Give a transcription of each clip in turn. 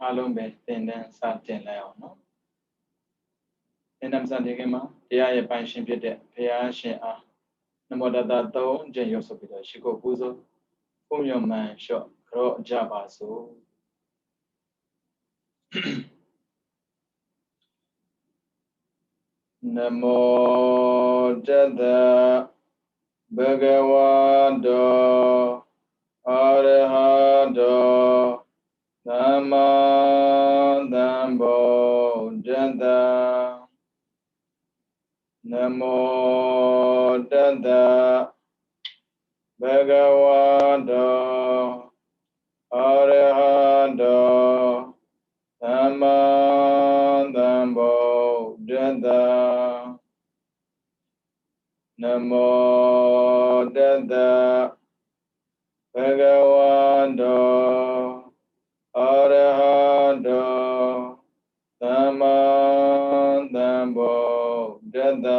အားလုံးပဲသင်တန်းစတင်လိုက်အောင်နော်သင်တန်းစတင်ခင်မှာတရားရဲ့ပိုင်ရှင်ဖြစ်တဲ့ဘုရားရှင်အားနမောတတသုံးကြိမ်ရုပ်ဆိုပြီးတော့ရှိခိုးပူဇော်ဘုံညောမှန်လျှော့ကြော့ကြပါစို့နမောတတဘဂဝတောအရဟတောသမ္မာသမ္ဗုဒ္ဓတ္တနမောတတဘဂဝတောအရဟတောသမ္မာသမ္ဗုဒ္ဓတ္တနမော Tata Bhagavato Arahato Sama Sambuddhassa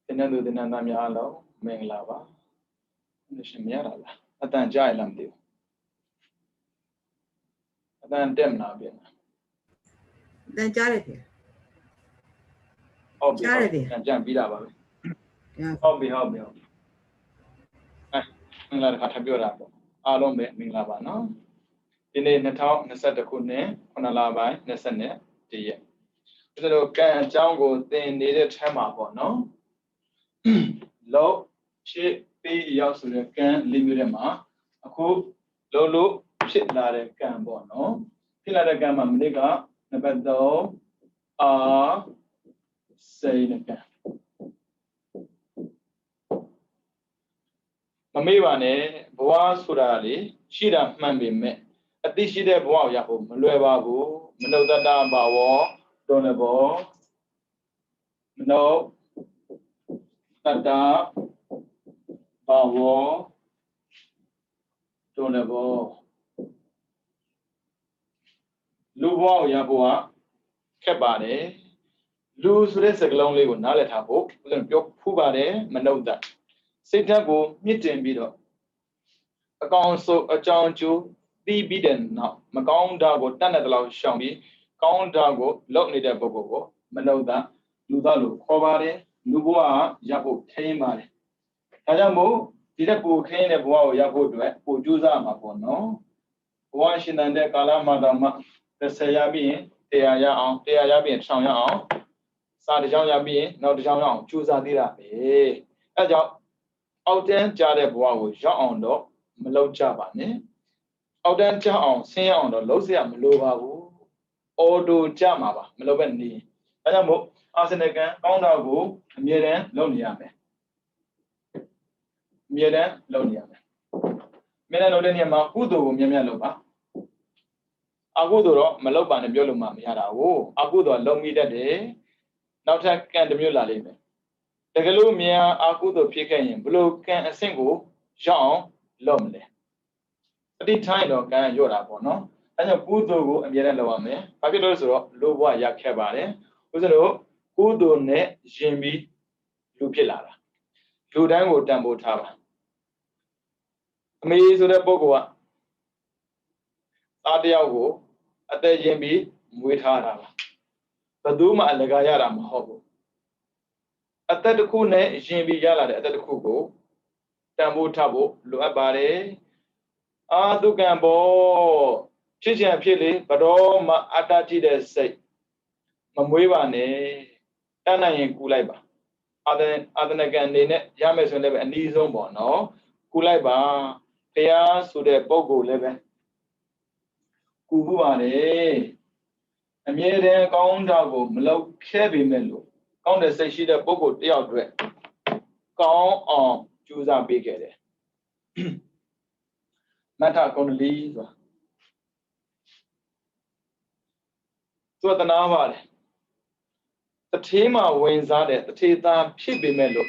Tinandu Tinanda Myalo Menglava Nishimyara Atan Jailam Dev Atan Demna Bina Then Jareth. Hobby Jan Bida Babi Hobby Mingla Katabura Alombe Minglava no Dine Natal Nesetta Kune Konalabai Nesene Dia So can Jango then needed Hamapo no Low Ship be Yasuka can Limurema a cool Lolo shit lare can bono Pilada Gamma Mega Nabado say the can Mamivane Boa Surali Shida Mambi me at this she did Boa Yahu Mluebabu Manoda Bawo Donabo No Tata Bawo Donabo Lubo Yaboa Kebane Lose Resaglon Lego Naletabo Pubare Manoda Sitago Mitten Bido Account so a John Jew be beaten now Macon Dago Tanadalo Shambi Count Dago Lokni de Bogo Manoda Ludalo Kobare Lubua Yabu Tamare Tajamo Didapu Kane Boa Yabu Ujuza Mapono Washington de Kalamada the Sayabi Teayabi and Shang Sadjan Yabi no the Jang choose Adira out then Jade Boa Jean do Melo Jabane out then John Saint on the Losia Melova Odo Jamava Melobeni Tajamo as an again on our go Miren Loniame Miren Loniame Menodeniama Udo Miamialoba Agudoro Meloba and Bioluma Miara Agudo Lomi that day now take can the Mula Lime The Galumia Agudo Pican Blue can a single Jean Lomle at the time of Gan Yorabono and a Gudo and Yerelame Papiloso Lowa Yakabare was a Gudo ne Jimmy Lupilara Ludango Dambo Tava Me to the Bogoa Adiago at the Jimmy Muitara Paduma Allegayara Mahobo at the Kune Jimmy Yala at the Kugo Dambo Tabo Luabare Adu Gambo Chijan Pili but all my Atati de say Mamuivane Tana in Kulaiba other than again Yames and Level and Nizombo no Kulaiba Pea Sude Bogo Level Kubuane a mere count dago, Melo Kebi Melo, count the say she the Bogo de Aldre. Count on choose a big head. Mata con leave. So the Navar the Tema wins at it, the Tita Pibi Melo.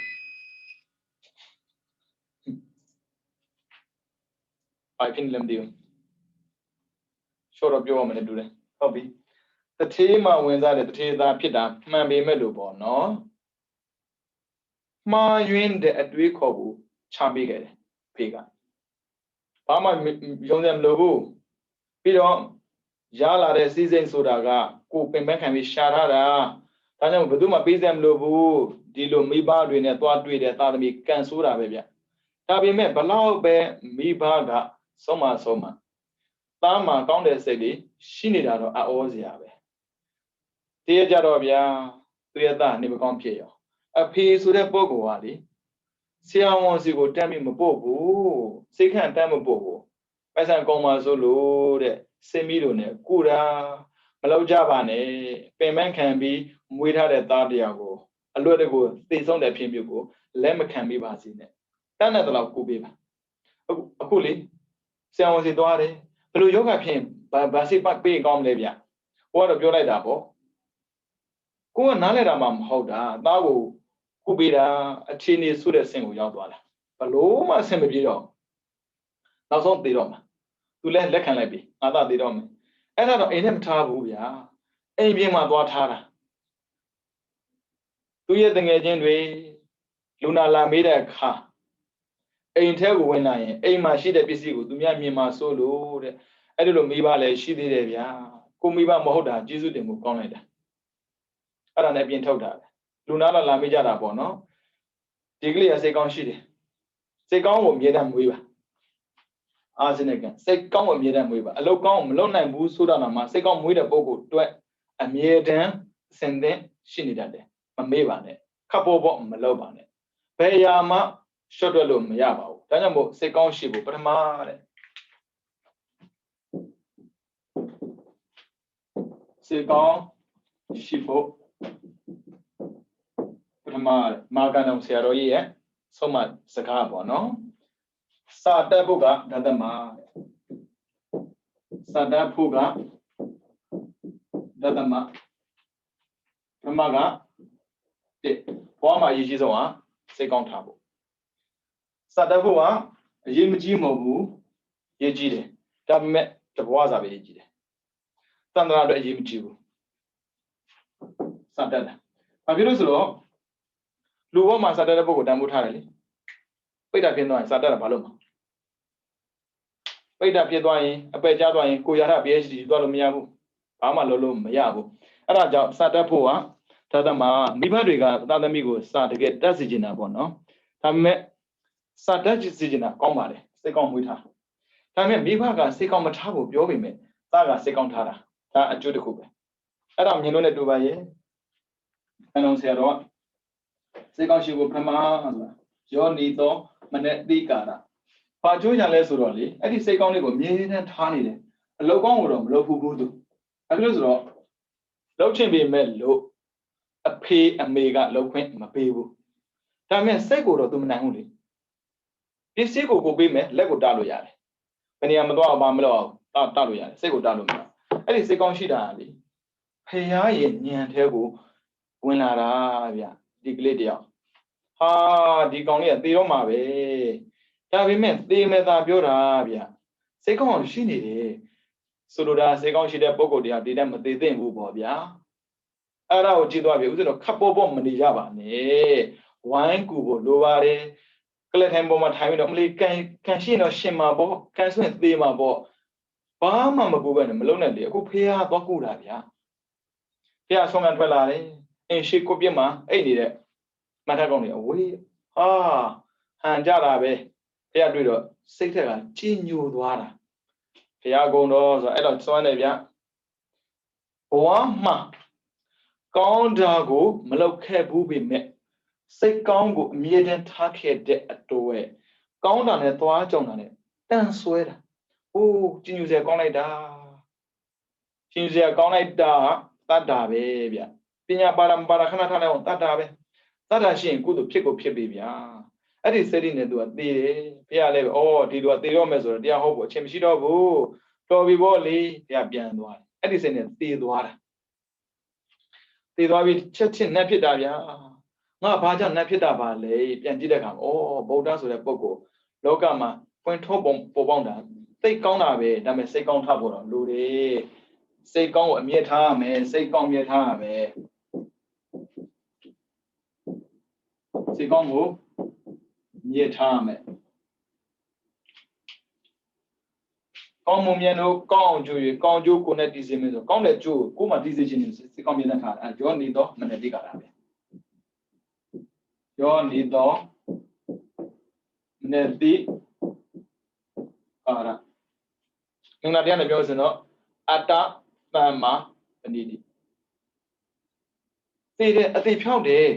I pin them deal. Short of your woman do that. Hobby. The Tema wins at it, the Tita Pita, Mammy Melo, no. Ma yun the Adwicobu, Chambigate, Piga. Pama young them lobo. Pido Yala the season sodaga, coop and make me sharada. Tanya Buduma beat them lobo, Dilo Miba doing a thought with a Tadami Kansura baby. Tabi me Balau be Mibaga, Soma. Tama counted city, Shinidado a Oziabe. Dear Jadovia, Tuyata, never compare. A piece with a Bogoali. See how once you go tell me Mabogo, say can't time a bogo. As I go my solo, the semidone, Kura, Malo Javane, payment can be without a Tardiago. A lot of go, they on that pim you go, Lemma can be basine. Tanatala Kubiba. A coolie, say I was a daughter, Blue Yoga pim, ဘာစိပတ်ပေးကောင်းလဲဗျကိုကတော့ပြောလိုက်တာပေါ့ကိုကနားလဲတာမှမဟုတ်တာသားကိုခုပေးတာအခြေအနေဆိုတဲ့ဆင့်ကိုရောက်သွားတာဘလို့မှအဆင်မပြေတော့နောက်ဆုံးသေတော့မှာသူလည်းလက်ခံလိုက်ပြီငါသားသေတော့မယ်အဲ့ဒါတော့အိမ်နဲ့မထားဘူးဗျာအိမ်ပြင်မှာသွားထားတာသူရဲ့တငယ်ချင်းတွေလူနာလာမေးတဲ့အခါအိမ်ထဲကိုဝင်လာရင်အိမ်မှာရှိတဲ့ပစ္စည်းကိုသူများမြင်မှာစိုးလို့တဲ့အဲ့ဒီလိုမိဘလည်းရှိသေးတယ်ဗျာကိုမိဘမဟုတ်တာကျေးဇူးတင်ဖို့ကောင်းလိုက်တာအဲ့ဒါနဲ့ပြင်ထုတ်တာလူနာလာမေးကြတာပေါ့နော်ဒီကလေးကစိတ်ကောင်းရှိတယ်စိတ်ကောင်းကိုအမြဲတမ်းမွေးပါအားစနဲ့ကစိတ်ကောင်းကိုအမြဲတမ်းမွေးပါအလုပ်ကောင်းမလုပ်နိုင်ဘူးဆိုတာမှစိတ်ကောင်းမွေးတဲ့ပုဂ္ဂိုလ်အတွက်အမြဲတမ်းစင်သင့်ရှိနေတတ်တယ်မမေ့ပါနဲ့ခပ်ပေါ်မလုပ်ပါနဲ့ဘယ်အရာမှရှော့တွက်လို့မရပါဘူးဒါကြောင့်မို့စိတ်ကောင်းရှိဖို့ပထမတဲ့စိတ်ကောင်းရှိဖို့ပထမမာကန်တော်ဆရာတော်ကြီးရဲ့ဆုံးမစကားပေါ့နော်စာတက်ဖို့ကဓတ္တမစာတက်ဖို့ကဓတ္တမပထမကဘဝမှာအရေးကြီးဆုံးဟာစိတ်ကောင်းထားဖို့စာတက်ဖို့ကအရေးမကြီးမဟုတ်ဘူးရေးကြီးတယ်ဒါပေမဲ့တဘဝစာပဲရေးကြီးတယ်တန်ត្រာတော့အရေးမကြီးဘူးစာတက်တာဘာဖြစ်လို့ဆိုတော့လူဘဝမှာစာတက်တဲ့ပုဂ္ဂိုလ်တန်ဖိုးထားတယ်လေပိဋကဖြစ်သွားရင်စာတက်တာဘာလို့မပိဋကဖြစ်သွားရင်အပယ်ကျသွားရင်ကိုရထ PhD သွားလို့မရဘူးဘာမှလုပ်လို့မရဘူးအဲ့ဒါကြောင့်စာတက်ဖို့ကဒါသမာမိဘတွေကသားသမီးကိုစာတကယ်တက်စီကျင်တာပေါ့နော်ဒါပေမဲ့စာတက်စီကျင်တာကောင်းပါလေစိတ်ကောင်းမွေးထားဒါပေမဲ့မိဘကစိတ်ကောင်းမထားဖို့ပြောပေမဲ့သားကစိတ်ကောင်းထားတာဒါအကျိုးတစ်ခုပဲအဲ့ဒါမြင်လို့နဲ့တူပါရဲ့အလုံးဆရာတော်စိတ်ကောင်းရှိဖို့ပထမဆိုတာယောနီသောမနတိကာရဘာကျိုးညာလဲဆိုတော့လေအဲ့ဒီစိတ်ကောင်းလေးကိုမြဲတမ်းထားနေတယ်အလုပ်ကောင်းကိုတော့မလုပ်ဘူးသူအဲ့လိုဆိုတော့လုပ်ချင်ပေမဲ့လို့အဖေအမေကလုပ်ခွင့်မပေးဘူးဒါပေမဲ့စိတ်ကိုတော့သူမနိုင်ဘူးလေပစ္စည်းကိုပေးမယ်လက်ကိုတားလို့ရတယ်ဘယ်နေရာမသွားအောင်မလုပ်အောင်တားလို့ရတယ်စိတ်ကိုတားလို့မရအဲ့ဒီစိတ်ကောင်းရှိတာလေဖရာရဲ့ဉာဏ်ထဲကိုဝင်လာတာဗျဒီကလေးတယောက်ဟာဒီကောင်လေးကသေတော့မှာပဲဒါပေမဲ့သေမဲ့သာပြောတာဗျစိတ်ကောင်းရှိနေတယ်ဆိုလိုတာစိတ်ကောင်းရှိတဲ့ပုံကိုယ်တရားဒီတက်မသေးသင့်ဘူးပေါ့ဗျာအဲ့ဒါကိုကြည့်သွားပြီဥစ္စာတော့ခပ်ပေါ်မနေကြပါနဲ့ဝိုင်းကူဖို့လိုပါတယ်ကလစ်ထိုင်ပေါ်မှာထိုင်ပြီးတော့မလေးကန်ရှင်းတော့ရှင်မှာပေါ့ကန်ဆွင့်သေးမှာပေါ့ဘာမှမကူပဲနဲ့မလုံးနဲ့လေအခုဖေးရသွားကူတာဗျာဖေးရဆုံးခံထွက်လာတယ်အင်းရှိကိုပြစ်မှာအဲ့နေတဲ့မထက်ကောင်းနေအဝေးဟာဟန်ကြတာပဲဖေးရတွေ့တော့စိတ်ထက်ကကြည်ညိုသွားတာဖေးရကုံတော့ဆိုအဲ့တော့စွမ်းနေဗျာဘဝမှာကောင်းတာကိုမလုပ်ခဲ့ဘူးပေမဲ့စိတ်ကောင်းကိုအမြဲတမ်းထားခဲ့တဲ့အတွေ့ကောင်းတာနဲ့သွားကြုံတာနဲ့တန်ဆွဲတာ။အိုးကျင်ယူစရာကောင်းလိုက်တာ။ကျင်ယူစရာကောင်းလိုက်တာတတ်တာပဲဗျ။ပညာပါရမပါရခဏထားလိုက်အောင်တတ်တာပဲ။တတ်တာရှိရင်ကုသိုလ်ဖြစ်ကိုဖြစ်ပြီဗျာ။အဲ့ဒီစိတ်နဲ့သူကသေတယ်။ဘုရားလည်းပဲအော်ဒီလိုကသေတော့မယ်ဆိုတော့တရားဟောဖို့အချိန်မရှိတော့ဘူး။တော်ပြီပေါ့လေဘုရားပြန်သွားတယ်။အဲ့ဒီစိတ်နဲ့သေသွားတာ။သေသွားပြီးချက်ချင်းနဲ့ဖြစ်တာဗျာ။ငါဘာကြောင့်နဲ့ဖြစ်တာပါလဲပြန်ကြည့်တဲ့အခါအော်ဗုဒ္ဓဆိုတဲ့ပုဂ္ဂိုလ်လောကမှာဖွင့်ထုတ်ပေါ်ပေါက်တာစိတ်ကောင်းတာပဲဒါပေမဲ့စိတ်ကောင်းထားဖို့တော့လိုတယ်စိတ်ကောင်းကိုအမြဲထားရမယ်စိတ်ကောင်းမြဲထားရမယ်စိတ်ကောင်းကိုမြဲထားရမယ်ကောင်းမှုမြတ်လို့ကောင်းအောင်ကြိုးရကောင်းကျိုးကိုနဲ့တည်စေမယ်ဆိုကောင်းတဲ့ကျိုးကိုမှတည်စေခြင်းနဲ့စိတ်ကောင်းမြဲထားတာအဲရောနေတော့မနဲ့တိကာတာပဲရောနေတော့မနဲ့တိကာရငင်္ဂလာတရားနဲ့ပြောစင်တော့အတ္တသမ္မာပဏိတိသိတဲ့အသိဖြောက်တယ်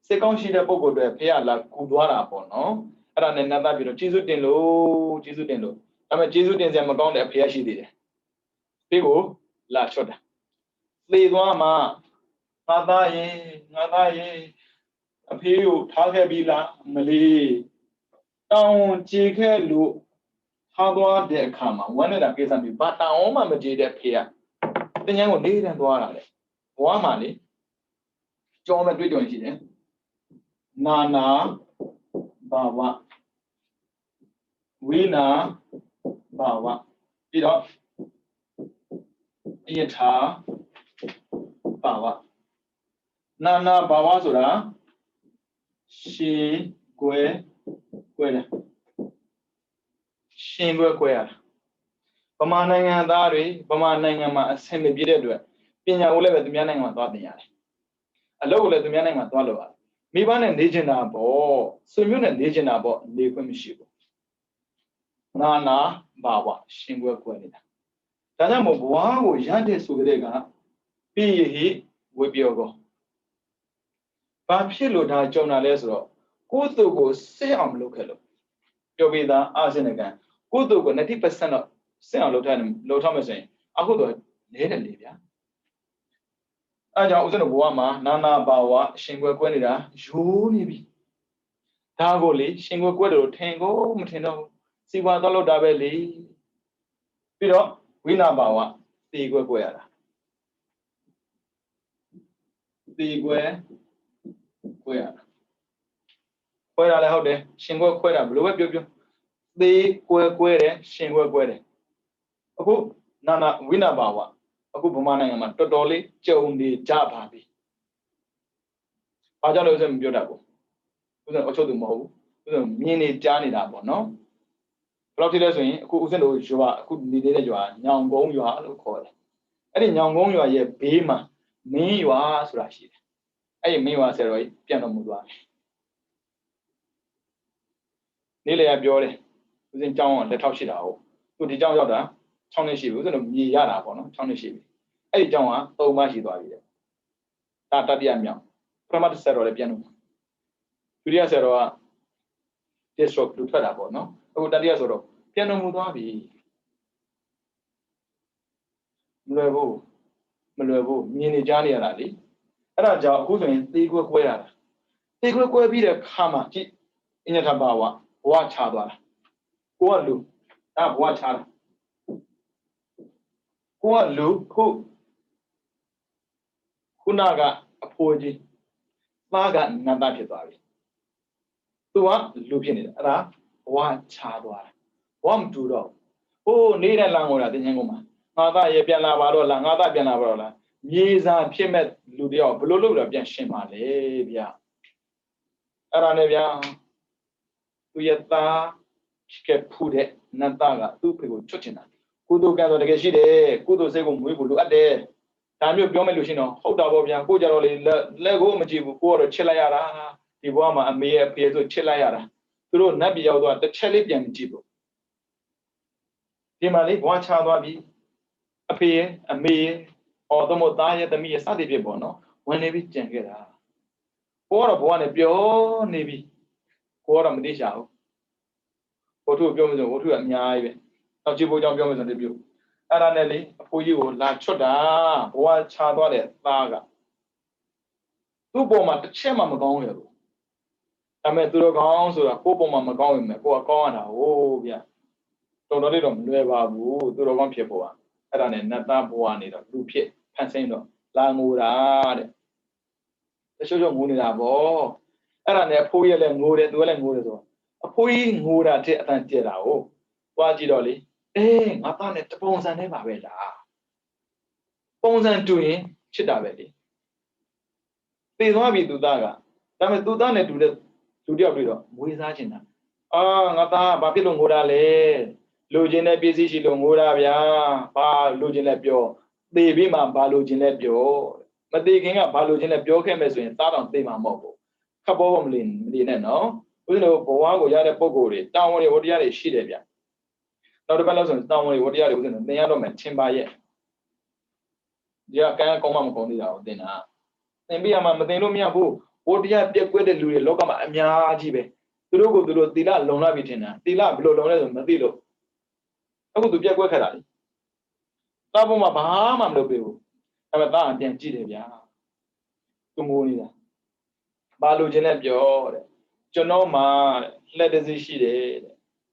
စိတ်ကောင်းရှိတဲ့ပုဂ္ဂိုလ်တွေဖះလာကူသွားတာပေါ့နော်အဲ့ဒါနဲ့နတ်သားပြီးတော့ကျေးဇူးတင်လို့ကျေးဇူးတင်လို့ဒါပေမဲ့ကျေးဇူးတင်စရာမကောင်းတဲ့အဖះရှိသေးတယ်ဒီကိုလာချွတ်တာသေသွားမှငါသားရင်အဖေကိုထားခဲ့ပြီလားမလေးတောင်းကြည်ခဲ့လို့ Hardware de kama, one of the case and be but Oma Majida Pia. Then you will need and Dwara. Wamali, John and Vidon, Nana Bawa Wina Bawa. It off Yeta Bawa Nana Bawa Sura She Gue Gue Shingue Gue Pamana and Dari, Pamana and Semi Bided. Pina will let the Mianing on Dotnia. A low let the Mianing on Doloa. Miban and Legenda Bo, Sumun and Legenda Bo, Liquim Nana Bawa, Shingue Gue. Tadamo Boago Yante Sugrega, be he with Biogo. Papilo da Jonah Lesro, good to go say I'm local. Jovida, as in again, good to go 90% of say on Low Thomas saying, I could later Livia. I was in a Wama, Nana Bawa, Shingue Quenida, Junibi. Tagoli, Shingue Quedo, Tango, Matino, see what the Lord Dabeli. Pido, Wina Bawa, the Guera. The Gue. Queer. Queer how de Shingo Queer, blue up you. The Queer, Shingo Queer. Aku Nana Winabawa. Aku Bumana, Totoli, Jondi, Japabi. Pajalo beautiful. With an Ocho de Mo, with a mini Johnny Dabo, no? Plotty who was an you are, could need it, you are, young bone you are, call it. And in young bone you are ye beamer, me you are Rashid. I may was a right piano mudwa. Nearly a beauty within John the Taushida, who the John Yoda, Tony Shi was a Yara, Tony Shi. A John, so much you are. Tata Diamiam, Promoter Sero piano. Julia Sero, this stroke to Tadabo, no? Oh, that is sort piano mudavi. Mlevo, Mini Johnny Rally. And I jaw who's in the good way. They could be the Kama in a Tabawa, watch Haba. Go on, Lou. Now watch her. Go on, Lou. Kunaga, a poetry. Maga, Nabaki. To what looking at that? Watch Haba. One to dog. Oh, need a language at the Yangoma. Nada Yabiana Barola, nada Bianarola. Years and Pimet Ludio, Blue Bian Shima, Labia. Aranevia. Tuyata, Shke Pude, Nataga, two people, Chuchina. Kudu gather the Gashide, Kudu Segum, we will look at there. Time you come Lucino, hold up of Yan Kujaroli, Lego Majibu, or Chilayara, Iwama, and me appear to Chilayara. Through Nabi out the Chilipian Jibu. Timali, watch how I be appear, and me, or the more diet than me a study people, no, when they be Jangera. Or of one a pure navy. Quarter of the show. Or two billions or two at Yai. Now, Jibo John Billions on the view. Aranelli, for you, like Choda, what child Baga. Two bomb at the chairman McGonagall. I met to the grounds or a couple of McGonagall, or a corner. Oh, yeah. Don't let them live out to the one people. Aranen, not that one, a blue pit, Pansino, Langura. The social moon are all. Aranet, Poya and Mood, dwelling Mood. A poing mood at Atantera. Wajidoli. Eh, Matan at the bones and never will. Bones and doing, Chidaveli. They want me to Daga. Dame to done it to the studio with Agina. Ah, Nata, Babylon Murale, Lugina busy Longuravia, Pa Luginepio, they be my Baluginepio. But they came up Baluginepio came as in Taran Thema Mobile. Cabomlin, no? We know Boago Yada Pogori, down only what Yada Shidavia. Now the balance is down only what Yada was in the Yadom Timbaye. Yeah, can't come on the out dinner. And be a Mamadino who, what do you have to get Louis Locama Miajibe? To go to the Dila Lona Vitina, Dila below Lona Madilo. I go to be a worker. Tabuma Bahama Lobu. I'm a band and Gidavia. To Munida. Balu Genebio, Jonoma, let us see.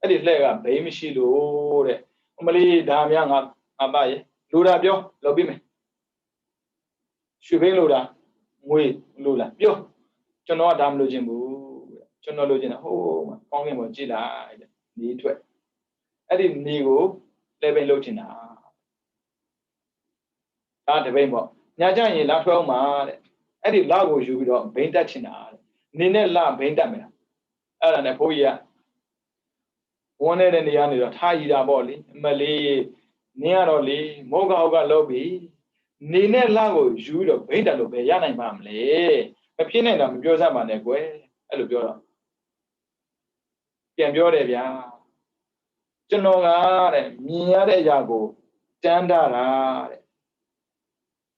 အဲ့ဒီလှဲ့ကဘိန်းမရှိလို့တဲ့အမလေးဒါများငါသားရဲ့လိုတာပြောလုပ်ပြီးမယ်ရွှေဘိန်းလိုတာငွေလိုလားပြောကျွန်တော်ကဒါမလိုချင်ဘူးကျွန်တော်လိုချင်တာဟိုးမှာကောင်းကင်ပေါ်ကြည့်လိုက်တဲ့နေထွက်အဲ့ဒီနေကိုလဲပင်လုပ်ချင်တာဒါတပိန်ပေါ့ညာကြရင်လာထွက်အောင်ပါတဲ့အဲ့ဒီလကိုယူပြီးတော့ဘိန်းတက်ချင်တာတဲ့နေနဲ့လဘိန်းတက်မယ်အဲ့ဒါနဲ့ဘိုးကြီးကဝန်းနေတဲ့နေရာနေတော့ထားရည်တာပေါ့လေအမလေးနင်းရတော့လေမောကဟုတ်ကလုပ်ပြီးနေနဲ့လကိုယူပြီးတော့ဘိန်းတက်လို့ပဲရနိုင်ပါမလဲမဖြစ်နိုင်တော့မပြောစမ်းပါနဲ့ကွယ်အဲ့လိုပြောတော့ပြန်ပြောတယ်ဗျာကျွန်တော်ကတဲ့မြင်ရတဲ့အရာကိုတန်းတာတဲ့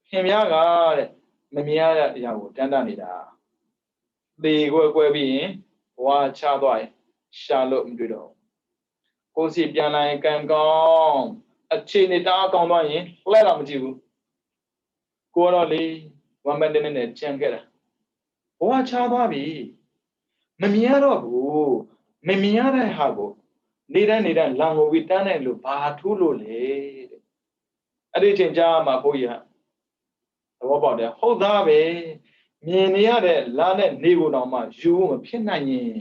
ခင်ဗျားကတဲ့မမြင်ရတဲ့အရာကိုတန်းတာနေတာသေကွယ်ပြီးရင်ဘဝချသွားရင်ရှာလို့မတွေ့တော့ကိုစီပြန်လာရင်ကံကောင်းအခြေအနေတအားကောင်းသွားရင်လှည့်တော့မကြည့်ဘူးကိုတော့လေဝမ်းမတဲ့နဲ့ကြံခဲ့တာဘဝချသွားပြီမမြင်ရတော့ဘူးမမြင်ရတဲ့ဟာကိုနေတိုင်းလံကိုပြီးတန်းတယ်လို့ဘာထူးလို့လဲတဲ့အဲ့ဒီချိန်ကြာမှာဘုရားသဘောပေါက်တယ်ဟုတ်သားပဲမြင်နေရတဲ့လာနဲ့နေကိုတော့မှယူမဖြစ်နိုင်ရင်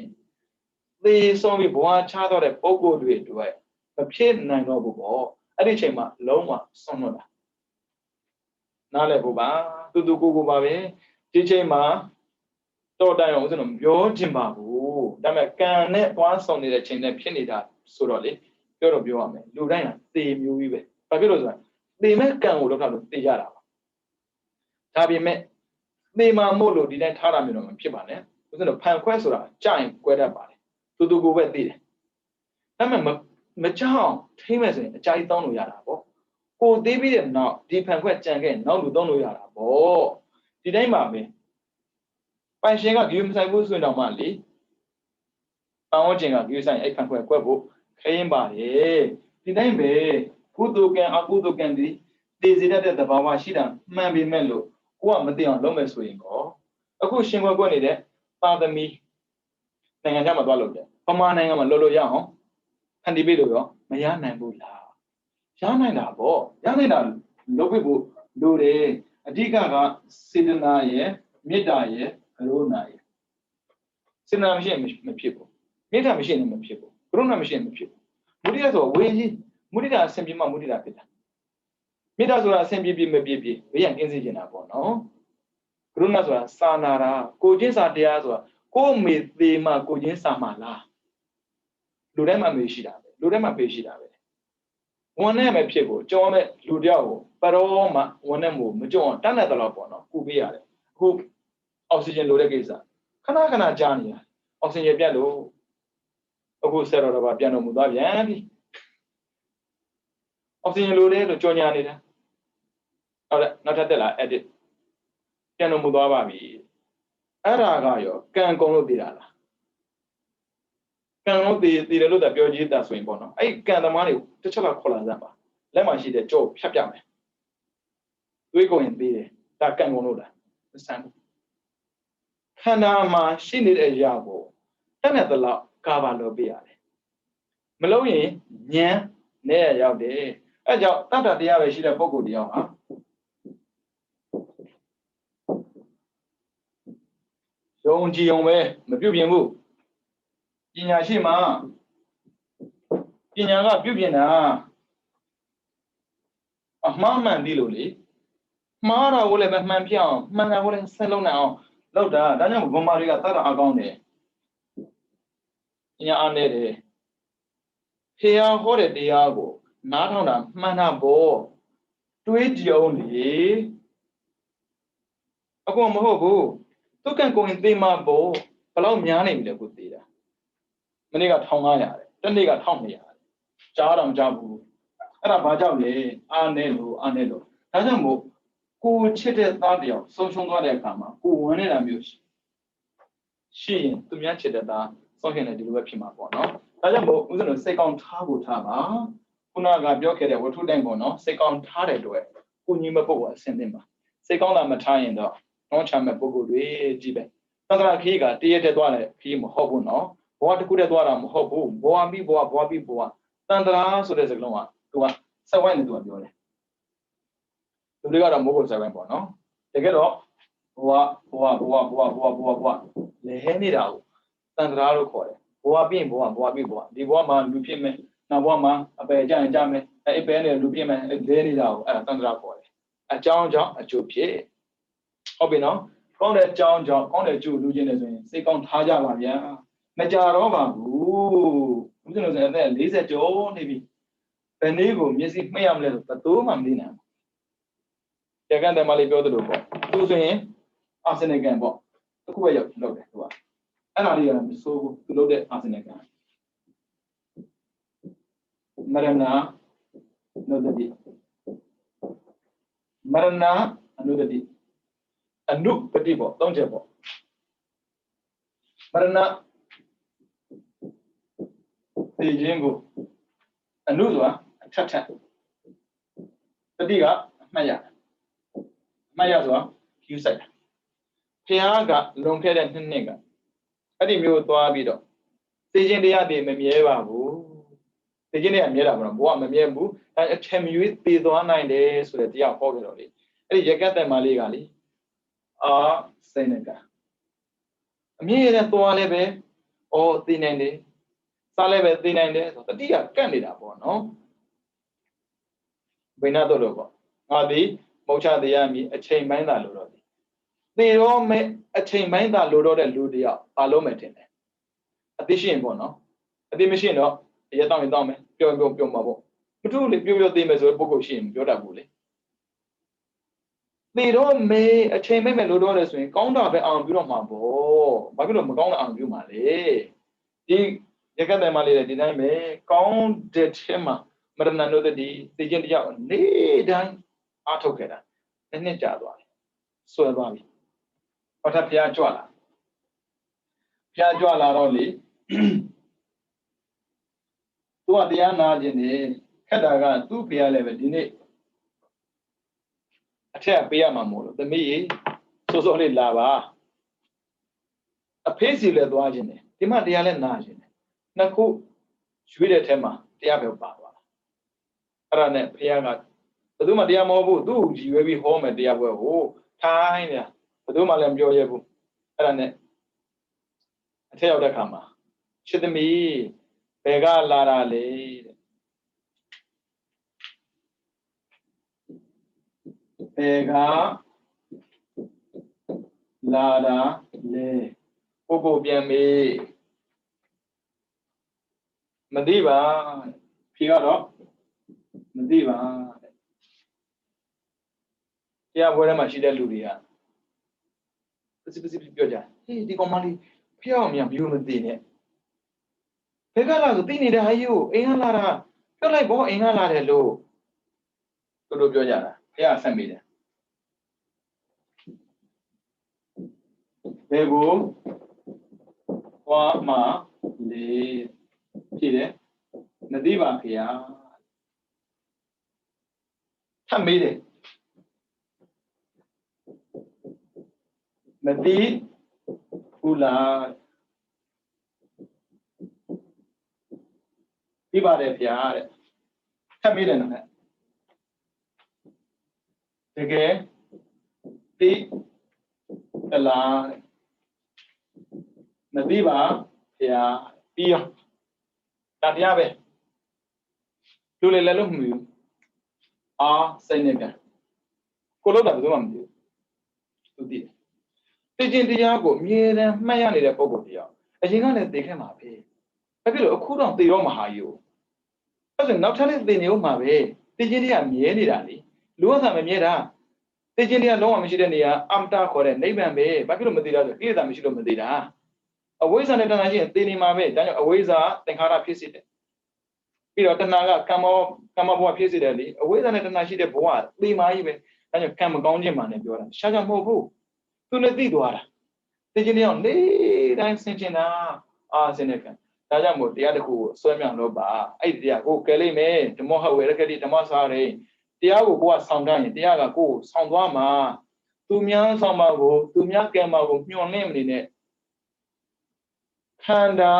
သေဆုံးပြီးဘဝချသွားတဲ့ပုံကိုယ်တွေအတွက်မဖြစ်နိုင်တော့ဘူးပေါ့အဲ့ဒီချိန်မှာလုံးဝဆုံးတော့တာနားလည်ဖို့ပါတူကိုပါပဲဒီချိန်မှာတော့တိုင်အောင်ဦးဇင်းတို့ပြောချင်ပါဘူးဒါပေမဲ့ကံနဲ့သွားဆောင်နေတဲ့ချိန်နဲ့ဖြစ်နေတာဆိုတော့လေပြောရမယ်လူတိုင်းကသေမျိုးကြီးပဲဘာဖြစ်လို့ဆိုတာသေမဲ့ကံကိုလောက်လို့သေရတာပါဒါပေမဲ့သေမှာမို့လို့ဒီတိုင်းထားတာမျိုးတော့မဖြစ်ပါနဲ့ဦးဇင်းတို့ဖန်ခွဲဆိုတာကြာရင်ကွဲတတ်ပါတယ်တူကိုပဲသိတယ်ဒါပေမဲ့မကြောက်ထိမ့်မဲ့ဆိုရင်အကြာကြီးတောင်းလို့ရတာပေါ့ကိုသေးပြီးတဲ့နောက်ဒီဖန်ခွဲကြံခဲ့နောက်လူတောင်းလို့ရတာပေါ့ဒီတိုင်းမှာပဲပိုင်ရှင်ကဂီယူမဆိုင်ဘူးဆိုရင်တော့မှလေပန်းဝကျင်ကဂီယူဆိုင်အဲ့ဖန်ခွဲကွက်ဖို့ခရင်ပါတယ်ဒီတိုင်းပဲကုသိုလ်ကံအကုသိုလ်ကံဒီတည်စေတတ်တဲ့သဘာဝရှိတာမှန်ပေမဲ့လို့ကိုကမသိအောင်လုပ်မယ်ဆိုရင်ကောအခုရှင်ခွဲကွက်နေတဲ့သာသမီနိုင်ငံခြားမှာသွားလို့တယ်ပမာနိုင်ငံမှာလို့ရအောင်ဖန်တီးပေးလို့ရောမရနိုင်ဘူးလားရနိုင်တာပေါ့ရနိုင်တာလုပ်ဖို့လိုတယ်အဓိကစေတနာရဲ့မေတ္တာရဲ့ကရုဏာရဲ့စေတနာမရှိရင်မဖြစ်ဘူးမေတ္တာမရှိရင်မဖြစ်ဘူးကရုဏာမရှိရင်မဖြစ်ဘူးမုဒိတာဆိုဝေကြီးမုဒိတာအစဉ်ပြေမှမုဒိတာဖြစ်တာမေတ္တာဆိုတာအစဉ်ပြေမပြေဘေးရန်ကင်းစေချင်တာပေါ့နော်ကရုဏာဆိုတာစာနာတာကိုချင်းစာတရားဆိုတာကိုမေသေးမှကိုချင်းစာမှလားလူတိုင်းမှာမေရှိတာပဲလူတိုင်းမှာဖေးရှိတာပဲဝန်နဲ့မဖြစ်ဘူးကြောမဲ့လူတယောက်ကိုပရောမှဝန်နဲ့မို့မကြောအောင်တတ်တဲ့တော့ပေါ့နော်ကုပေးရတယ်အခုအောက်ဆီဂျင်လိုတဲ့ကိစ္စခဏကြားနေရအောက်ဆီဂျင်ပြတ်လို့အခုဆယ်တော်တော်ပြန်တော်မူသွားပြန်ပြီအောက်ဆီဂျင်လိုတယ်လို့ကြောညာနေတာဟုတ်တယ်နောက်ထပ်တက်လာ edit ပြန်တော်မူသွားပါပြီအဲ့ဒါကရောကံကုန်လို့တည်တာလားကံလို့တည်တယ်လို့ပြောကြည့်တာဆိုရင်ပေါ့နော်အဲ့ကံသမားတွေတစ်ချက်လောက်ခေါ်လာစမ်းပါလက်မှာရှိတဲ့ကြောဖြတ်ပြမယ်တွေးကုန်ရင်ပြီးတယ်ဒါကံကုန်လို့လားမဆန်းဘူးခန္ဓာမှာရှိနေတဲ့အရာကိုတတ်တဲ့လောက်ကာဗာလို့ပြရတယ်မလို့ရင်ဉာဏ်နဲ့ရောက်တယ်အဲကြောင့်တတ္တတရားပဲရှိတဲ့ပုဂ္ဂိုလ်တရားဟာယုံကြည်ုံပဲမပြုတ်ပြင်ဘူးပညာရှိမှပညာကပြုတ်ပြင်တာအမှားမှန်သိလို့လေမှားတာကိုလည်းမှန်ပြအောင်မှန်တာကိုလည်းဆက်လုံးနိုင်အောင်လောက်တာဒါကြောင့်ဘုံမာတွေကတတ်တာအကောင်းတယ်ပညာအားနေတယ်ဖေရဟောတဲ့တရားကိုနားထောင်တာမှန်တာပေါ့တွေးကြုံလေအခုမဟုတ်ဘူးသူကံကိုရင်သိမှာပေါ့ဘယ်လောက်များနေပြီလဲကိုသိတာမနေ့က1500ရတယ်တနေ့က1200ရတယ်ကြားတော့ကြားဘူးအဲ့ဒါဘာကြောင့်လဲအားနေလို့ဒါကြောင့်မို့ကိုချစ်တဲ့သားတယောက်ဆုံးရှုံးသွားတဲ့အခါမှာကိုဝင်နေတာမျိုးရှိရင်သူများချစ်တဲ့သားဆုံးရှင်တယ်ဒီလိုပဲဖြစ်မှာပေါ့နော်ဒါကြောင့်မို့ဦးဇင်းတို့စိတ်ကောင်းထားဖို့ထားပါခုနကပြောခဲ့တဲ့ဝတ္ထုတိုင်းပေါ့နော်စိတ်ကောင်းထားတဲ့အတွက်ကိုကြီးမဲ့ပုဂ္ဂိုလ်အဆင်သင့်ပါစိတ်ကောင်းတာမထားရင်တော့နှောချမဲ့ပုဂ္ဂိုလ်တွေကြီးပဲသက္ကရာခီးကတရက်တက်သွားတဲ့ခီးမဟုတ်ဘူးနော်ဘ ဘောတခုတည်းသွားတာမဟုတ်ဘူးဘောပြီးဘောတန်တရာဆိုတဲ့စကားလုံးကသူကစက်ဝိုင်းနဲ့သူကပြောတယ်လူတွေကတော့မိုးကုတ်စက်ဝိုင်းပေါ့နော်တကယ်တော့ဘောလေဟဲနေတာကိုတန်တရာလို့ခေါ်တယ်ဘောပြီးဘောဒီဘောမှာလူဖြစ်မယ်နောက်ဘောမှာအပယ်ကြရင်ကြမယ်အဲ့ပဲနဲ့လူဖြစ်မယ်လဲနေတာကိုအဲ့ဒါတန်တရာခေါ်တယ်အကြောင်းကြောင့်အကျိုးဖြစ်ဟုတ်ပြီနော်ကောင်းတဲ့အကြောင်းကြောင့်ကောင်းတဲ့အကျိုးလူချင်းနေဆိုရင်စိတ်ကောင်းထားကြပါဗျာမကြတော့ပါဘူးဘုရားလို့ဆိုရင်အသက်40ကျော်နေပြီဘယ်နည်းကိုမျက်စိမှိတ်ရမလဲဆိုတော့မှမသိနိုင်ဘူးကြကန်တယ်မလေးပြောသလိုပေါ့သူဆိုရင်အာဆင်နယ်ကန်ပေါ့တခုပဲရောက်လောက်တယ်သူကအဲ့ဒါလေးကမစိုးဘူးသူလုပ်တဲ့အာဆင်နယ်ကန်မရဏနုဒတိမရဏအနုဒတိအနုပတိပေါ့သုံးချက်ပေါ့မရဏသိခြင်းကိုအနုဆိုတာအထက်တတိကအမှတ်ရဆိုတာယူဆိုင်တာဖျားကလွန်ခဲ့တဲ့နှစ်ကအဲ့ဒီမျိုးသွားပြီးတော့သိခြင်းတရားတွေမမြဲပါဘူးသိခြင်းတွေကမြဲတာပေါ့နော်ဘောကမမြဲဘူးအဲအထက်မြွေးသေသွားနိုင်တယ်ဆိုတဲ့တရားဟောခဲ့တော့လေအဲ့ဒီရကတ်တယ်မလေးကလေစိတ်နဲ့ကအမြဲတမ်းသွားလဲပဲသိနိုင်တယ်စားလဲပဲသိနိုင်တယ်ဆိုတတိကကန့်နေတာပေါ့နော်ဘိနာတော့လို့ပေါ့ငါဒီမုတ်ချတရားမြည်အချိန်ပိုင်းသာလို့တော့သေတော့မဲ့အချိန်ပိုင်းသာလို့တော့တဲ့လူတယောက်ဘာလို့မဲ့ထင်တယ်အသိရှိရင်ပေါ့နော်အသိမရှိရင်တော့ရတောင်းရင်တောင်းမယ်ပြောမှာပေါ့မထူးလေပြောသိမယ်ဆိုတဲ့ပုဂ္ဂိုလ်ရှိရင်ပြောတတ်ဘူးလေသေတော့မေအချိန်မဲ့လို့တော့လဲဆိုရင်ကောင်းတာပဲအောင်ပြုတော့မှာပေါ့ဘာဖြစ်လို့မကောင်းတဲ့အောင်ပြုမှာလဲဒီရကတ်တယ်မလေးတဲ့ဒီတိုင်းပဲကောင်းတဲ့ထဲမှာမရဏနုဒတိသိခြင်းတရားနေ့တိုင်းအားထုတ်ခဲ့တာနှစ်ကြာသွားတယ်ဆွဲသွားပြီဟောထဖျားကြွလာတော့လေသူကတရားနာခြင်းနေခက်တာကသူ့ဖျားလည်းပဲဒီနေ့အထက်ပေးရမှာမို့လို့သမီးကြီးစိုးစိုးလေးလာပါအဖေးစီလည်းသွားခြင်းနေဒီမှာတရားလည်းနာခြင်းနေနှစ်ခုရွေးတဲ့ထဲမှာတရားပဲပါသွားတာအဲ့ဒါနဲ့ဖျားကဘယ်သူမှတရားမဟုတ်ဘူးသူ့ကြည်ရွယ်ပြီးဟောမယ်တရားပွဲဟိုထိုင်းနေဘယ်သူမှလည်းမပြောရဘူးအဲ့ဒါနဲ့အထက်ရောက်တဲ့ခါမှာချစ်သမီးဘယ်ကလာတာလဲတဲ့ဘယ်ကလာတာလဲကိုပြန်မေးမသိပါဖြေကတော့မသိပါတရားပွဲထဲမှာရှိတဲ့လူတွေကပစ္စည်းပြောကြဟေးဒီကောင်မလေးဖျောက်မြန်ဘီယိုမသိနဲ့ဘယ်ကလာဆိုသိနေတဲ့ဟာကြီးကိုအိမ်ကလာတာပြောလိုက်ဘောအိမ်ကလာတယ်လို့သူတို့ပြောကြတာဖျားဆက်မိတယ်ဘယ်ကိုသွားမှလေဖြေတယ်မသိပါခင်ဗျာထပ်မေးတယ်မသိဘူးလားပြပါတယ်ဗျာတဲ့ထပ်မေးတယ်နော်တကယ်သိတလားမသိပါဗျာပြီးရောဒါတရားပဲလူလည်းလည်းလို့မမြူစိတ်နဲ့ကကိုလို့တာဘယ်သူမှမသိဘူးသူသိတယ်သိခြင်းတရားကိုအမြဲတမ်းမှတ်ရနေတဲ့ပုံကိုတရားအရင်ကလည်းသိခဲ့မှာပဲဘာဖြစ်လို့အခုတော့သိတော့မဟာယူအဲ့ဒါနောက်ထပ်လည်းသိနေဦးမှာပဲသိခြင်းတရားမြဲနေတာလေလူကသာမမြဲတာသိခြင်းတရားလုံးဝမရှိတဲ့နေရာအမ္တခေါ်တဲ့နိဗ္ဗာန်ပဲဘာဖြစ်လို့မသိတာဆိုကိလေသာမရှိလို့မသိတာအဝိဇ္ဇာနဲ့တဏှာရှိရင်သိနေမှာပဲဒါကြောင့်အဝိဇ္ဇာသင်္ခါရဖြစ်စေတယ်ပြီးတော့တဏှာကကမ္မဘဝဖြစ်စေတယ်လေအဝိဇ္ဇာနဲ့တဏှာရှိတဲ့ဘဝသိမာကြီးပဲဒါကြောင့်ကံမကောင်းခြင်းမှလည်းပြောတာရှားကြမဟုတ်ဘူးသူလည်းသိသွားတာသိခြင်းတရားနေ့တိုင်းဆင်ခြင်တာဆင်နေကံဒါကြောင့်မို့တရားတစ်ခုကိုဆွဲမြောက်လို့ပါအဲ့ဒီတရားကိုကဲလိမ့်မယ်ဓမ္မဟဝေရကတိဓမ္မစာရိတရားကိုကိုကဆောင်တတ်ရင်တရားကကိုယ်ဆောင်သွားမှာသူများဆောင်မှာကိုသူများကံမှာကိုညှော်နှင်းမနေနဲ့ခန္ဓာ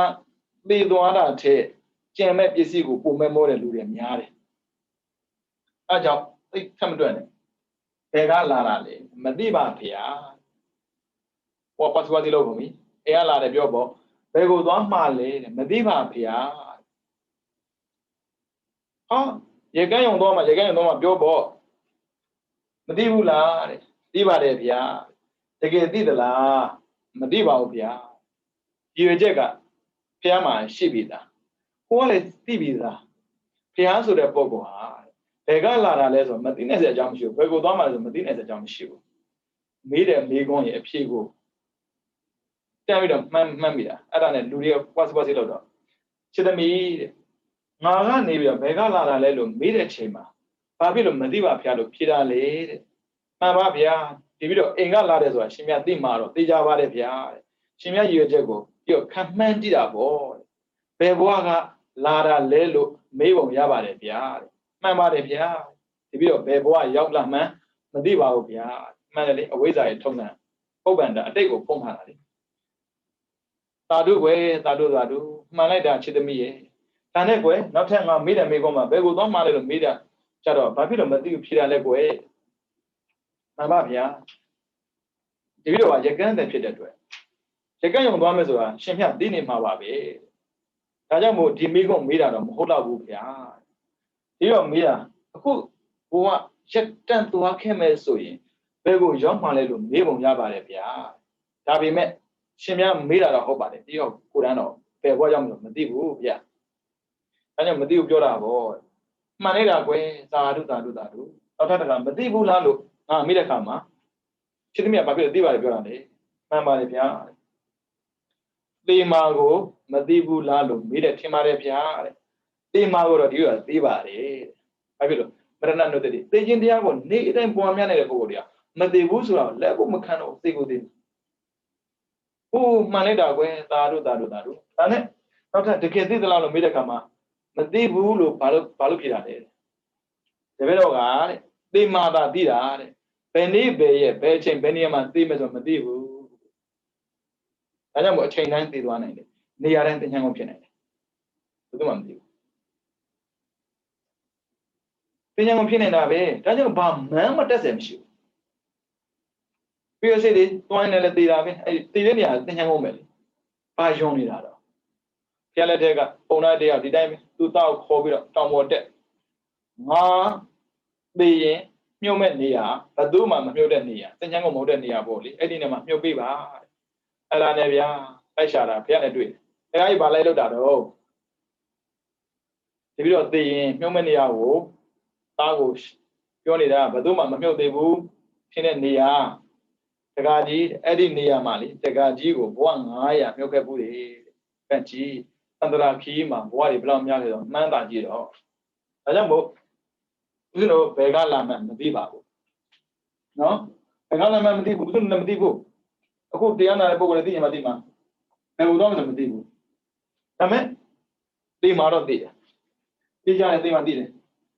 သေသွားတာထက်ကျန်မဲ့ပစ္စည်းကိုပုံမဲ့မောတဲ့လူတွေများတယ်အဲကြောင့်သိထပ်မတွက်နဲ့ဘယ်ကလာတာလဲမသိပါဗျာဟောပတ်စဝတိလို့ဘုံမီအဲကလာတယ်ပြောပေါ့ဘယ်ကိုသွားမှာလဲတဲ့မသိပါဗျာဟာရေကန်းယုံသွားမှာရေကန်းယုံသွားမှာပြောပေါ့မသိဘူးလားတဲ့သိပါတယ်ဗျာတကယ်သိသလားမသိပါဘူးဗျာဒီရွေချက်ကဖះမှာရှိပြီသားကိုကလည်းသိပြီသားဖះဆိုတဲ့ပုံကဟာဘယ်ကလာတာလဲဆိုတော့မသိနိုင်တဲ့အကြောင်းမရှိဘူးဘယ်ကိုသွားမှာလဲဆိုမသိနိုင်တဲ့အကြောင်းမရှိဘူးမေးတယ်မေးခွန်းရဲ့အဖြေကိုတက်ပြီးတော့မှတ်မိတာအဲ့ဒါနဲ့လူတွေကပတ်စီလောက်တော့ချစ်သမီးတဲ့ငါကနေပြီးတော့ဘယ်ကလာတာလဲလို့မေးတဲ့ချိန်မှာဘာဖြစ်လို့မသိပါဖះလို့ဖြေတာလေတဲ့မှန်ပါဗျာဒီပြီးတော့အိမ်ကလာတယ်ဆိုတာရှင်မြတ်သိမှာတော့သိကြပါတယ်ဗျာတဲ့ရှင်မြတ်ရည်ရွယ်ချက်ကိုပြီးတော့ခံမှန်းကြည့်တာပေါ့ဘယ်ဘဝကလာတာလဲလို့မေးပုံရပါတယ်ဗျာတဲ့မှန်ပါတယ်ဗျာဒီပြီးတော့ဘယ်ဘဝရောက်လာမှန်းမသိပါဘူးဗျာမှန်တယ်လေအဝိဇ္ဇာရဲ့ထုံးစံပုပ္ပန္တအတိတ်ကိုပုံထားတာလေသာဓုကွယ်သာဓုမှန်လိုက်တာချစ်သမီးရဲ့ဒါနဲ့ကွယ်နောက်ထပ်ငါမေးတယ်မေးကောင်းမှာဘယ်ကိုသွားမှလဲလို့မေးတာကြတော့ဘာဖြစ်လို့မသိဘူးဖြေတာလဲကွယ်မှန်ပါဗျာဒီပြီးတော့ရကန်းတဲ့ဖြစ်တဲ့အတွက်ရကန်းယုံသွားမယ်ဆိုတာရှင်မြတ်သိနေမှာပါပဲဒါကြောင့်မို့ဒီမိကုန်းမေးတာတော့မဟုတ်တော့ဘူးဗျာဒီတော့မေးတာအခုဘုံကရက်တန့်သွားခဲ့မယ်ဆိုရင်ဘယ်ကိုရောက်မှလဲလို့မေးပုံရပါတယ်ဗျာဒါပေမဲ့ရှင်မြတ်မေးတာတော့ဟုတ်ပါတယ်ဒီတော့ကိုရန်တော့ဘယ်ဘွားရောက်မလို့မသိဘူးဗျာဒါကြောင့်မသိဘူးပြောတာပေါ့မှန်နေတာကွယ်သာဓုနောက်ထပ်တကမသိဘူးလားလို့ငါမေးတဲ့ခါမှာချစ်သမီးကဘာဖြစ်လို့သိပါတယ်ပြောတာလေမှန်ပါတယ်ဗျာသေမာကိုမသိဘူးလားလို့မေးတယ်ထင်ပါတယ်ဗျာတဲ့သေမာကိုတော့ဒီလိုသိပါတယ်ဘာဖြစ်လို့မရဏနုတ္တိသိခြင်းတရားကိုနေအတိုင်းပွားများနေတဲ့ပုဂ္ဂိုလ်တွေကမသိဘူးဆိုတော့လက်ကိုမခံတော့သိကိုသိဟိုမှန်လိုက်တာကွယ်သာဓုဒါနဲ့နောက်ထပ်တကယ်သိသလားလို့မေးတဲ့ခါမှာမသိဘူးလို့ဘာလို့ဖြေတာလဲတပည့်တော်ကတဲ့သေမာတာသိတာတဲ့ဘယ်နေ့ဘယ်ရက်ဘယ်အချိန်ဘယ်နေရာမှာသိမယ်ဆိုမသိဘူးဒါကြောင့်မို့အချိန်တိုင်းသိသွားနိုင်တယ်နေရာတိုင်းသင်္ချမ်းကုန်ဖြစ်နိုင်တယ်ဘယ်သူမှမသိဘူးသင်္ချမ်းကုန်ဖြစ်နေတာပဲဒါကြောင့်ဘာမှန်းမတက်စရာမရှိဘူးပြီးရစိတ်တွေတွိုင်းနေလဲသိတာပဲအဲ့သိတဲ့နေရာသင်္ချမ်းကုန်ပဲလေဘာယုံနေတာတော့ဖျက်လက်တဲ့ကပုံနာတရားဒီတိုင်းပဲသူတောက်ခေါ်ပြီးတော့တောင်ပေါ်တက်ငါသိရင်မြုပ်မဲ့နေရာဘယ်သူမှမမြုပ်တဲ့နေရာသင်္ချမ်းကုန်မဟုတ်တဲ့နေရာပေါ့လေအဲ့ဒီနေရာမှာမြုပ်ပေးပါအဲ့ဒါနဲ့ဗျာလိုက်ရှာတာဖျက်နဲ့တွေ့တရားကြီးဘာလိုက်လောက်တာတော့ဒီပြီးတော့သိရင်မြုပ်မဲ့နေရာကိုသားကိုပြောနေတာဘယ်သူမှမမြုပ်သေးဘူးဖြစ်တဲ့နေရာတက္ကကြီးအဲ့ဒီနေရာမှာလေတက္ကကြီးကိုဘဝ900မြုပ်ခဲ့ဘူးလေကန့်ကြီးသန္တရာခီးမှာဘဝတွေဘယ်လောက်များလဲတော့မှန်းတာကြည့်တော့ဒါကြောင့်မို့ဦးဇင်းတို့ဘယ်ကလာမှမသိပါဘူးနော်ဘယ်ကလာမှမသိဘူးဦးဇင်းတို့မသိဘူးအခုတရားနာတဲ့ပုဂ္ဂိုလ်တွေသိရင်မသိမှာဘယ်လိုတော့မှမသိဘူးဒါမဲ့သိမှာတော့သိတယ်သိကြတယ်သိမှသိတယ်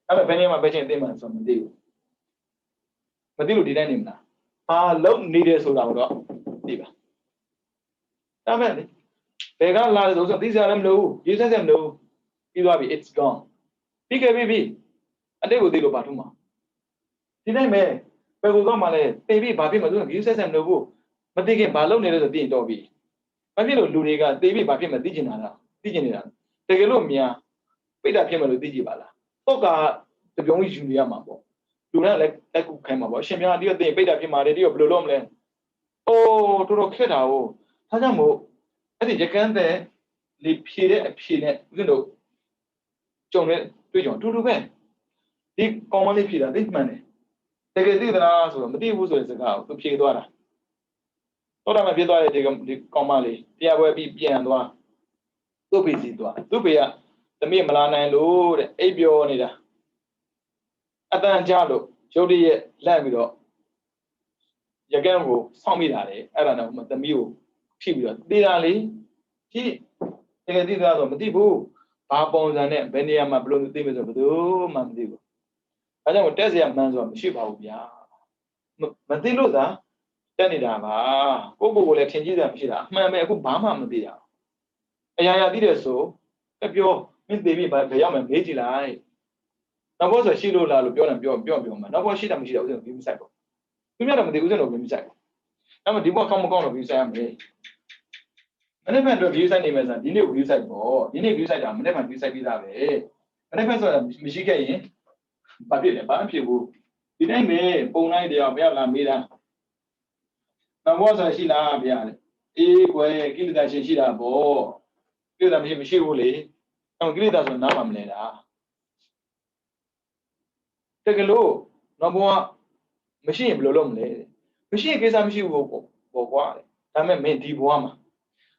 အဲ့မဲ့ဘယ်နေရာမှာပဲချင်းသိမှဆိုမသိဘူးမသိလို့ဒီတိုင်းနေမလားဘာလုံးနေတယ်ဆိုတာတော့သိပါဒါမဲ့လေဘယ်ကလာတယ်ဆိုသိစရာလည်းမလိုဘူးရေးဆက်ဆက်မလိုဘူးပြီးသွားပြီ it's gone ပြီးခဲ့ပြီအတိတ်ကိုသိလို့ပါထုံးမှာဒီတိုင်းပဲဘယ်ကိုတော့မှလဲသိပြီဘာဖြစ်မှဆိုရေးဆက်ဆက်မလိုဘူးမသိခင်ဘာလုပ်နေလဲဆိုသိရင်တော့ပြီဘာဖြစ်လို့လူတွေကသိပြီဘာဖြစ်မှသိကျင်တာလားသိကျင်နေတာတကယ်လို့များပိတ်တာဖြစ်မှလို့သိကြည့်ပါလားတော့ကတပြုံးကြီးယူနေရမှာပေါ့လူတွေကလည်းလက်ကူခိုင်းမှာပေါ့အရှင်များဒီတော့သိရင်ပိတ်တာဖြစ်မှာလေဒီတော့ဘယ်လိုလုပ်မလဲအိုးတော်ခက်တာဟုတ်ဒါကြောင့်မို့အဲ့ဒီရကန်းတဲ့လေဖြေတဲ့အဖြေနဲ့ဦးဇင်းတို့ကြုံတဲ့တွေ့ကြုံတူတူပဲဒီကောင်မလေးဖြေတာသိမှန်တယ်တကယ်သိသလားဆိုတော့မသိဘူးဆိုတဲ့စကားကိုသူဖြေသွားတာတော့မှဖြစ်သွားတဲ့ဒီကောင်မလေးတရားပွဲပြီးပြန်သွားသူ့ဖေစီသွားသူ့ဖေကသမီးမလာနိုင်လို့တဲ့အိပ်ပျော်နေတာအတန်ကြလို့ရုတ်တရက်လက်ပြီးတော့ရကန်းကိုစောင့်မိတာလေအဲ့ဒါနဲ့သမီးကိုထိပြီးတော့သေတာလေထိတကယ်သိသားဆိုမသိဘူးဘာပုံစံနဲ့ဘယ်နေရာမှာဘယ်လိုသိမယ်ဆိုဘယ်သူမှမသိဘူးဒါကြောင့်တက်စရာမှန်းဆိုတာမရှိပါဘူးဗျာမသိလို့သာတက်နေတာပါကိုယ့်ကိုယ်ကိုလည်းထင်ကြည့်စရာမရှိတာအမှန်ပဲအခုဘာမှမသိတာ အရာရာသိတယ်ဆိုပြောမင်းသိပြီဘယ်ရောက်မှမေးကြည့်လိုက်နောက်ဘောဆိုရှိလို့လားလို့ပြောတယ်ပြောမှာနောက်ဘောရှိတာမရှိတာဥစဉ်ပြီးမဆိုင်ဘူးသူများတော့မသိဥစဉ်တော့ပြီးမဆိုင်ဘူးအဲ့မှာဒီဘောကောင်းမကောင်းတော့ပြီးဆိုင်ရမယ်မနေ့ကတော့ view site နေမယ်ဆိုဒီနေ့ view site ပေါ့ဒီနေ့ view site တာမနေ့က view site ပြီးသားပဲမနေ့ကဆိုတာမရှိခဲ့ရင်ဘာဖြစ်လဲဘာမှဖြစ်ဘူးဒီတိုင်းပဲပုံလိုက်တရားမရလားမေးတာနောက်ဘောဆိုရှိလားဗျာအေးကွယ်ကိလေသာရှင်ရှိတာပေါ့ကိလေသာမရှိဘူးလေအဲ့ကိလေသာဆိုနားမှမလဲတာတကယ်လို့နောက်ဘောကမရှိရင်ဘယ်လိုလုပ်မလဲမရှိရင်ကိစ္စမရှိဘူးပေါ့ကွာဒါပေမဲ့မင်းဒီဘဝမှာ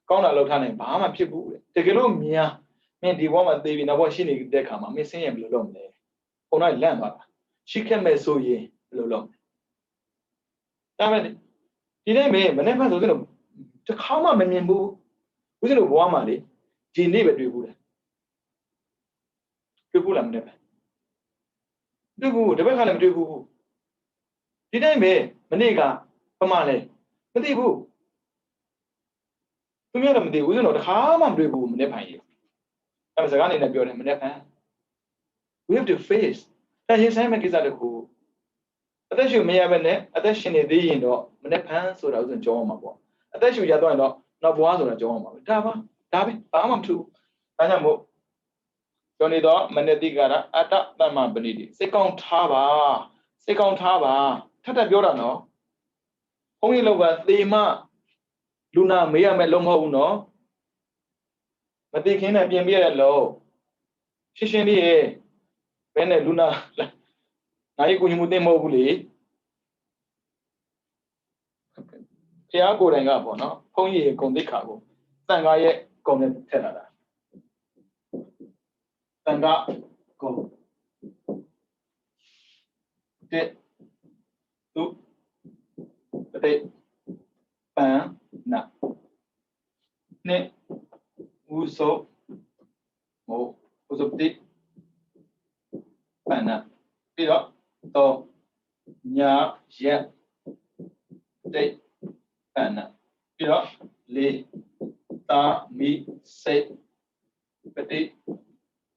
ကောင်းတာလောက်ထားနိုင်ဘာမှဖြစ်ဘူးတကယ်လို့များမင်းဒီဘဝမှာသိပြီနောက်ဘဝရှိနေတဲ့ခါမှာမင်းဆင်းရဲဘယ်လိုလုပ်မလဲပုံလိုက်လန့်သွားတာရှိခဲ့မဲ့ဆိုရင်ဘယ်လိုလုပ်မလဲဒါပေမဲ့ဒီတိုင်းပဲမနေ့ကဆိုတော့တခါမှမမြင်ဘူးဦးဇင်းတို့ဘဝမှာလေဒီနေ့ပဲတွေ့ဘူးတယ်တွေ့ဘူးလားမနေ့ကတွေ့ဘူးတပတ်ခါလည်းမတွေ့ဘူးဒီတိုင်းပဲမနေ့ကပမာလဲမသိဘူးသူများတော့မသိဘူးဦးဇင်းတို့တခါမှမတွေ့ဘူးမနေ့ဖိုင်ကြီးအဲ့ဒါစကားအနေနဲ့ပြောတယ်မနေ့ဖိုင် we have to face ဒါရင်ဆိုင်မဲ့ကိစ္စတခုအသက်ရှူမရဘဲနဲ့အသက်ရှင်နေသေးရင်တော့မနေ့ဖန်ဆိုတာဦးဇင်းကြောင်းအောင်မှာပေါ့အသက်ရှူရတော့ရင်တော့နောက်ဘွားဆိုတာကြောင်းအောင်မှာပဲဒါပဲဘာမှမထူးဒါကြောင့်မို့ပြောနေတော့မနေ့တိကရအတ္တတမ္မပဏိတိစိတ်ကောင်းထားပါထပ်ပြောတာနော်ဘုန်းကြီးလောက်ကသေမလူနာမေးရမယ်လုံးမဟုတ်ဘူးနော်မသိခင်းနဲ့ပြင်ပြရတဲ့လုံးရှင်းလေးရဲ့ဘယ်နဲ့လူနာနိုင်ကိုညမှုသိမဟုတ်ဘူးလေဖျားကိုယ်တိုင်ကပေါ့နော်ဘုန်းကြီးရဲ့ဂုဏ်သိက္ခာကိုတန်ခါရဲ့ဂုဏ်နဲ့ထည့်လာတာတန်ခါဂုဏ်တဲ့သူတဲ့ပန်နာနဲ့ဥသောမောဥသောတိပန်နာပြီးတော့ညာရက်တိပန်နာပြီးတော့လေတာမီစေပတိ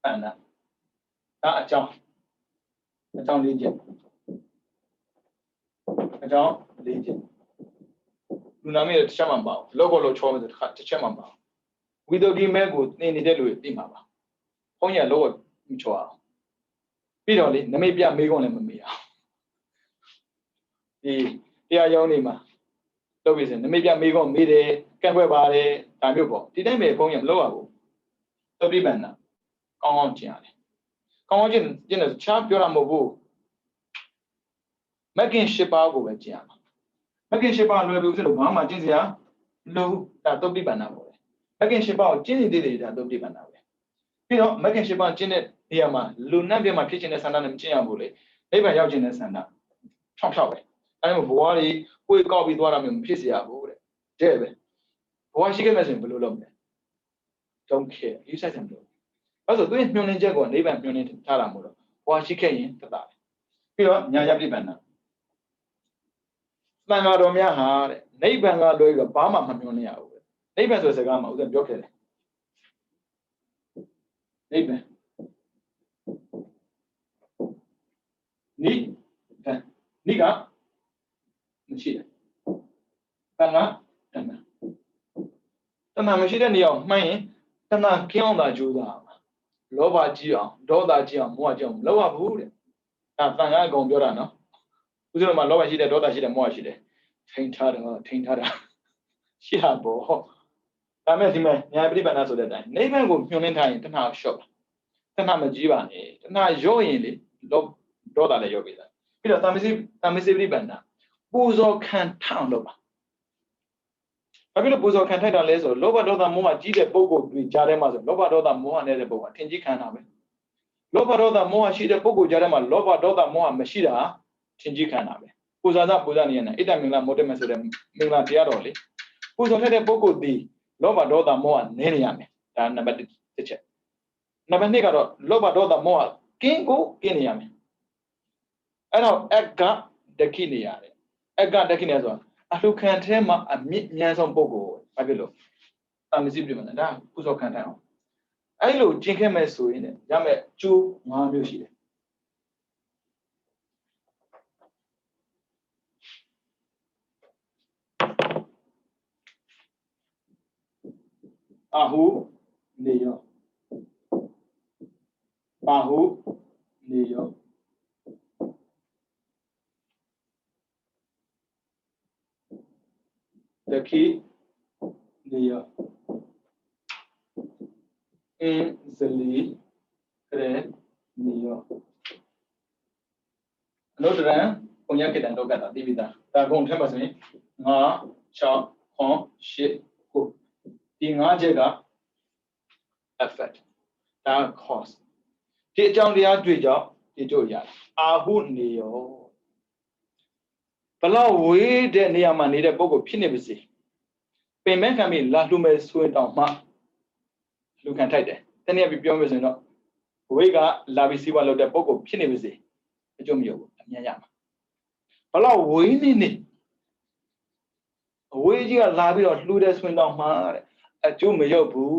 ပန်နာဒါအကြောင်းလေးချက်လူနာမည်တစ်ချက်မှမပါဘူးလောကလောချောမယ်တစ်ချက်မှမပါဘူးဝိသုဒ္ဓိမဲကိုသင်နေတဲ့လူတွေသိမှာပါဘုန်းကြီးကလောကမချောအောင်ပြီးတော့လေနမိတ်ပြမေးခွန်းလည်းမမေးအောင်ဒီတရားရောင်းနေမှာလုပ်ပြီးစနမိတ်ပြမေးခွန်းမေးတယ်ကန့်ကွက်ပါတယ်ဒါမျိုးပေါ့ဒီတိုင်းပဲဘုန်းကြီးမလုပ်ရဘူးသတိပန္နာကောင်းကျင်ရတယ်ကောင်းကျင်တယ်ချားပြောတာမဟုတ်ဘူးမကင်၈ပါးကိုပဲကျင်ရမှာမကင်၈ပါးလွယ်ပြီဆိုတော့ဘာမှကျင့်စရာလူဒါသုတ်ပိပန္နာပေါ့လေမကင်၈ပါးကိုကျင့်နေသေးတယ်ဒါသုတ်ပိပန္နာပဲပြီးတော့မကင်၈ပါးကျင့်တဲ့နေရာမှာလူနတ်ပြမှာဖြစ်ခြင်းတဲ့ဆန္ဒနဲ့မကျင့်ရဘူးလေနိဗ္ဗာန်ရောက်ခြင်းတဲ့ဆန္ဒဖြောင်းပဲအဲ့လိုဘဝကြီးကိုယ်ကောက်ပြီးသွားတာမျိုးမဖြစ်เสียဘူးတဲ့ပဲဘဝရှိခဲ့မှဆိုရင်ဘယ်လိုလုပ်မလဲ don't care ယူဆိုင်တယ်လို့အဲ့ဆိုသူရဲ့ညွှန်နေချက်ကိုနိဗ္ဗာန်ညွှန်နေထားတာမို့လို့ဘဝရှိခဲ့ရင်တတ်တာပြီးတော့ညာယပိပန္နာသံဃာတော်များဟာတဲ့နိဗ္ဗာန်ကလွဲပြီးဘာမှမမျှော်နေရဘူးတဲ့နိဗ္ဗာန်ဆိုတဲ့စကားမှာဥစဉ်ပြောခဲ့တယ်နိဗ္ဗာန်နိကမရှိတယ်တဏှာမရှိတဲ့နေရာမှန်းရင်တဏှာကင်းအောင်သာကြိုးစားမှာလောဘကြီးအောင်ဒေါသကြီးအောင်မောဟကြီးအောင်မလုပ်ရဘူးတဲ့ဒါသံဃာအကုန်ပြောတာနော်ဥစဉ်မှာလောဘရှိတယ်ဒေါသရှိတယ်မောဟရှိတယ်ထိန်းထားတာရှိတာပေါ့ဒါမဲ့ဒီမှာညာပရိပန္နဆိုတဲ့အတိုင်းနိဗ္ဗာန်ကိုညွှန်နှင်းထားရင်တဏှာရှော့တဏှာမကြီးပါနဲ့တဏှာရော့ရင်လေဒေါသလည်းရော့ပြီလားပြီးတော့သံမစိပရိပန္နပူဇော်ခံထောင်လို့ပါဘာဖြစ်လို့ပူဇော်ခံထိုက်တာလဲဆိုလောဘဒေါသမောဟကြီးတဲ့ပုဂ္ဂိုလ်တွေကြားထဲမှာဆိုလောဘဒေါသမောဟနေတဲ့ပုဂ္ဂိုလ်အထင်ကြီးခံတာပဲလောဘဒေါသမောဟရှိတဲ့ပုဂ္ဂိုလ်ကြားထဲမှာလောဘဒေါသမောဟမရှိတာထင်ကြီးခံတာပဲပူဇော်နေရတဲ့ဣတ္တမင်္ဂလာမောတ္တမဆိုတဲ့မင်္ဂလာတရားတော်လေပူဇော်တဲ့ပုဂ္ဂိုလ်ဒီလောဘဒေါသမောဟနည်းနေရမယ်ဒါနံပါတ်1ချက်နံပါတ်2ကတော့လောဘဒေါသမောဟကင်းနေရမယ်အဲ့တော့အကဒခိနေရတယ်အကဒခိနေဆိုတာအလှခံထဲမှာအမြင့်မြန်ဆုံးပုဂ္ဂိုလ်ဘာဖြစ်လို့ တာမစီပြမလားဒါကုစောခံထိုင်အောင်အဲ့လိုကျင့်ခဲ့မဲ့ဆိုရင်ရမယ်ကျိုး5မျိုးရှိတယ်အာဟုနေရောပါဟုနေရောတခိနေရောအင်းဇလီရဲနေရောအလို့တရံပုံရကေတန်တော့ကတာတိပိတာဒါဘုံထဲမှာဆိုရင်9 6 8 9ဒီ9ချက်က effect ဒါ cause ဒီအကြောင်းတရားတွေ့ကြောင့်ဒီတို့ရတယ်အာဟုနေရောဘလောက်ဝေးတဲ့နေရာမှာနေတဲ့ပုဂ္ဂိုလ်ဖြစ်နေပါစေပင်မဲ့ခံပြီးလာလှူမဲ့ဆိုရင်တောင်မှလူခံထိုက်တယ်တနည်းပြပြောမယ်ဆိုရင်တော့ဝေးကလာပြီးစီးပွားလုပ်တဲ့ပုဂ္ဂိုလ်ဖြစ်နေပါစေအကျိုးမရဘူးအမြတ်ရမှာဘလောက်ဝေးနေအဝေးကြီးကလာပြီးတော့လှူတဲ့ဆိုရင်တောင်မှတဲ့အကျိုးမရဘူး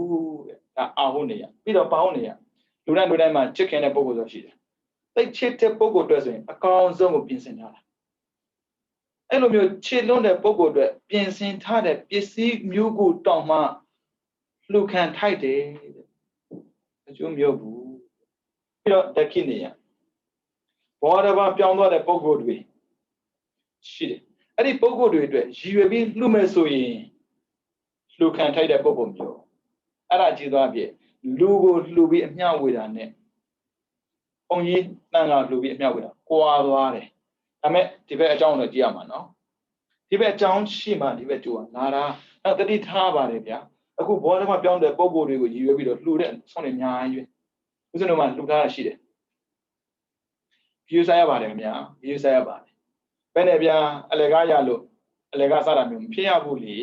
တဲ့ဒါအာဟုနေရပြီးတော့ပါဟုနေရလူတိုင်းမှာချစ်ခင်တဲ့ပုဂ္ဂိုလ်ဆိုရှိတယ်တိတ်ချစ်တဲ့ပုဂ္ဂိုလ်အတွက်ဆိုရင်အကောင်းဆုံးကိုပြင်ဆင်ထားတာအဲ့လိုမျိုးချစ်လွန်းတဲ့ပုဂ္ဂိုလ်အတွက်ပြင်ဆင်ထားတဲ့ပစ္စည်းမျိုးကိုတောင်မှလှူခံထိုက်တယ်အကျိုးမရဘူးပြီးတော့တခိနေရဘောဓဘာပြောင်းသွားတဲ့ပုဂ္ဂိုလ်တွေရှိတယ်အဲ့ဒီပုဂ္ဂိုလ်တွေအတွက်ရည်ရွယ်ပြီးလှူမဲ့ဆိုရင်လှူခံထိုက်တဲ့ပုဂ္ဂိုလ်မျိုးအဲ့ဒါကြည့်သွားပြီလူကိုလှူပြီးအမျှဝေတာနဲ့ဘုံကြီးတန်ခါလှူပြီးအမျှဝေတာကွာသွားတယ်ဒါမဲ့ဒီဘက်အကြောင်းတော့ကြည့်ရမှာနော်ဒီဘက်အကြောင်းရှိမှဒီဘက်ကြိုးကလာတာအဲ့တတိထားပါတယ်ဗျာအခုဘောဓဘာပြောင်းတဲ့ပုဂ္ဂိုလ်တွေကိုရည်ရွယ်ပြီးတော့လှူတဲ့ဆုံးနေအများကြီးပဲဦးဇင်းတို့မှလှူထားတာရှိတယ်view ဆိုင်ရပါတယ်ခင်ဗျာ view ဆိုင်ရပါတယ်ဘယ်နဲ့ဗျာအလယ်ကားရလို့အလယ်ကားစတာမျိုးမဖြစ်ရဘူးလေ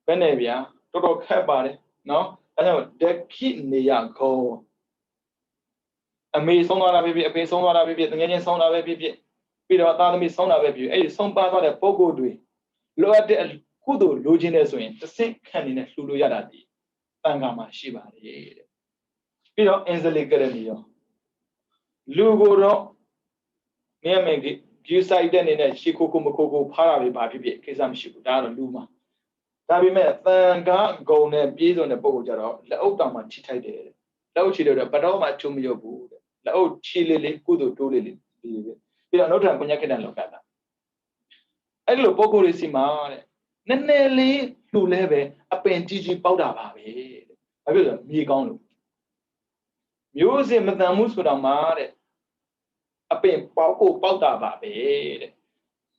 ဘယ်နဲ့ဗျာတော်တော်ခက်ပါတယ်နော်အဲဒါကြောင့်ဒခိနေရကောအမေဆုံးသွားတာဖြစ်ဖြစ်အဖေဆုံးသွားတာဖြစ်ဖြစ်တကယ်ချင်းဆုံးတာပဲဖြစ်ဖြစ်ပြီးတော့သားသမီးဆုံးတာပဲဖြစ်ဖြစ်အဲ့ဒီဆုံးပါသွားတဲ့ပုဂ္ဂိုလ်တွေလိုအပ်တဲ့ကုသိုလ်လိုချင်တဲ့ဆိုရင်တစ်ဆင့်ခံနေနဲ့လှူလို့ရတာဒီတန်ခါမှာရှိပါတယ်တဲ့ပြီးတော့အင်ဇလီကရဏီရောလူကိုတော့မြဲမြဲ view site တဲ့နေနဲ့ရှီခိုကိုမခိုကိုဖားတာပဲဘာဖြစ်ဖြစ်ကိစ္စမရှိဘူးဒါကတော့လူမှာဒါပေမဲ့တန်ခါဂုံနဲ့ပြေးစုံတဲ့ပုဂ္ဂိုလ်ကြတော့လက်အုပ်တောင်မှထိထိုက်တယ်လက်အုပ်ချီလို့တော့ဘတော်မှအချုံမရဘူးတဲ့လက်အုပ်ချီလေးကုသိုလ်တိုးလေးပြီးတော့နောက်ထပ်ပညာခေတ္တလောကတာအဲ့လိုပုဂ္ဂိုလ်တွေစီမှာတဲ့နည်းနည်းလေးလှူလဲပဲအပင်ကြီးကြီးပေါက်တာပါပဲတဲ့ဘာဖြစ်လို့မြေကောင်းလို့မျိုးစင်မတန်မှုဆိုတော့မှတဲ့အပင်ပေါက်ကိုပေါက်တာပါပဲတဲ့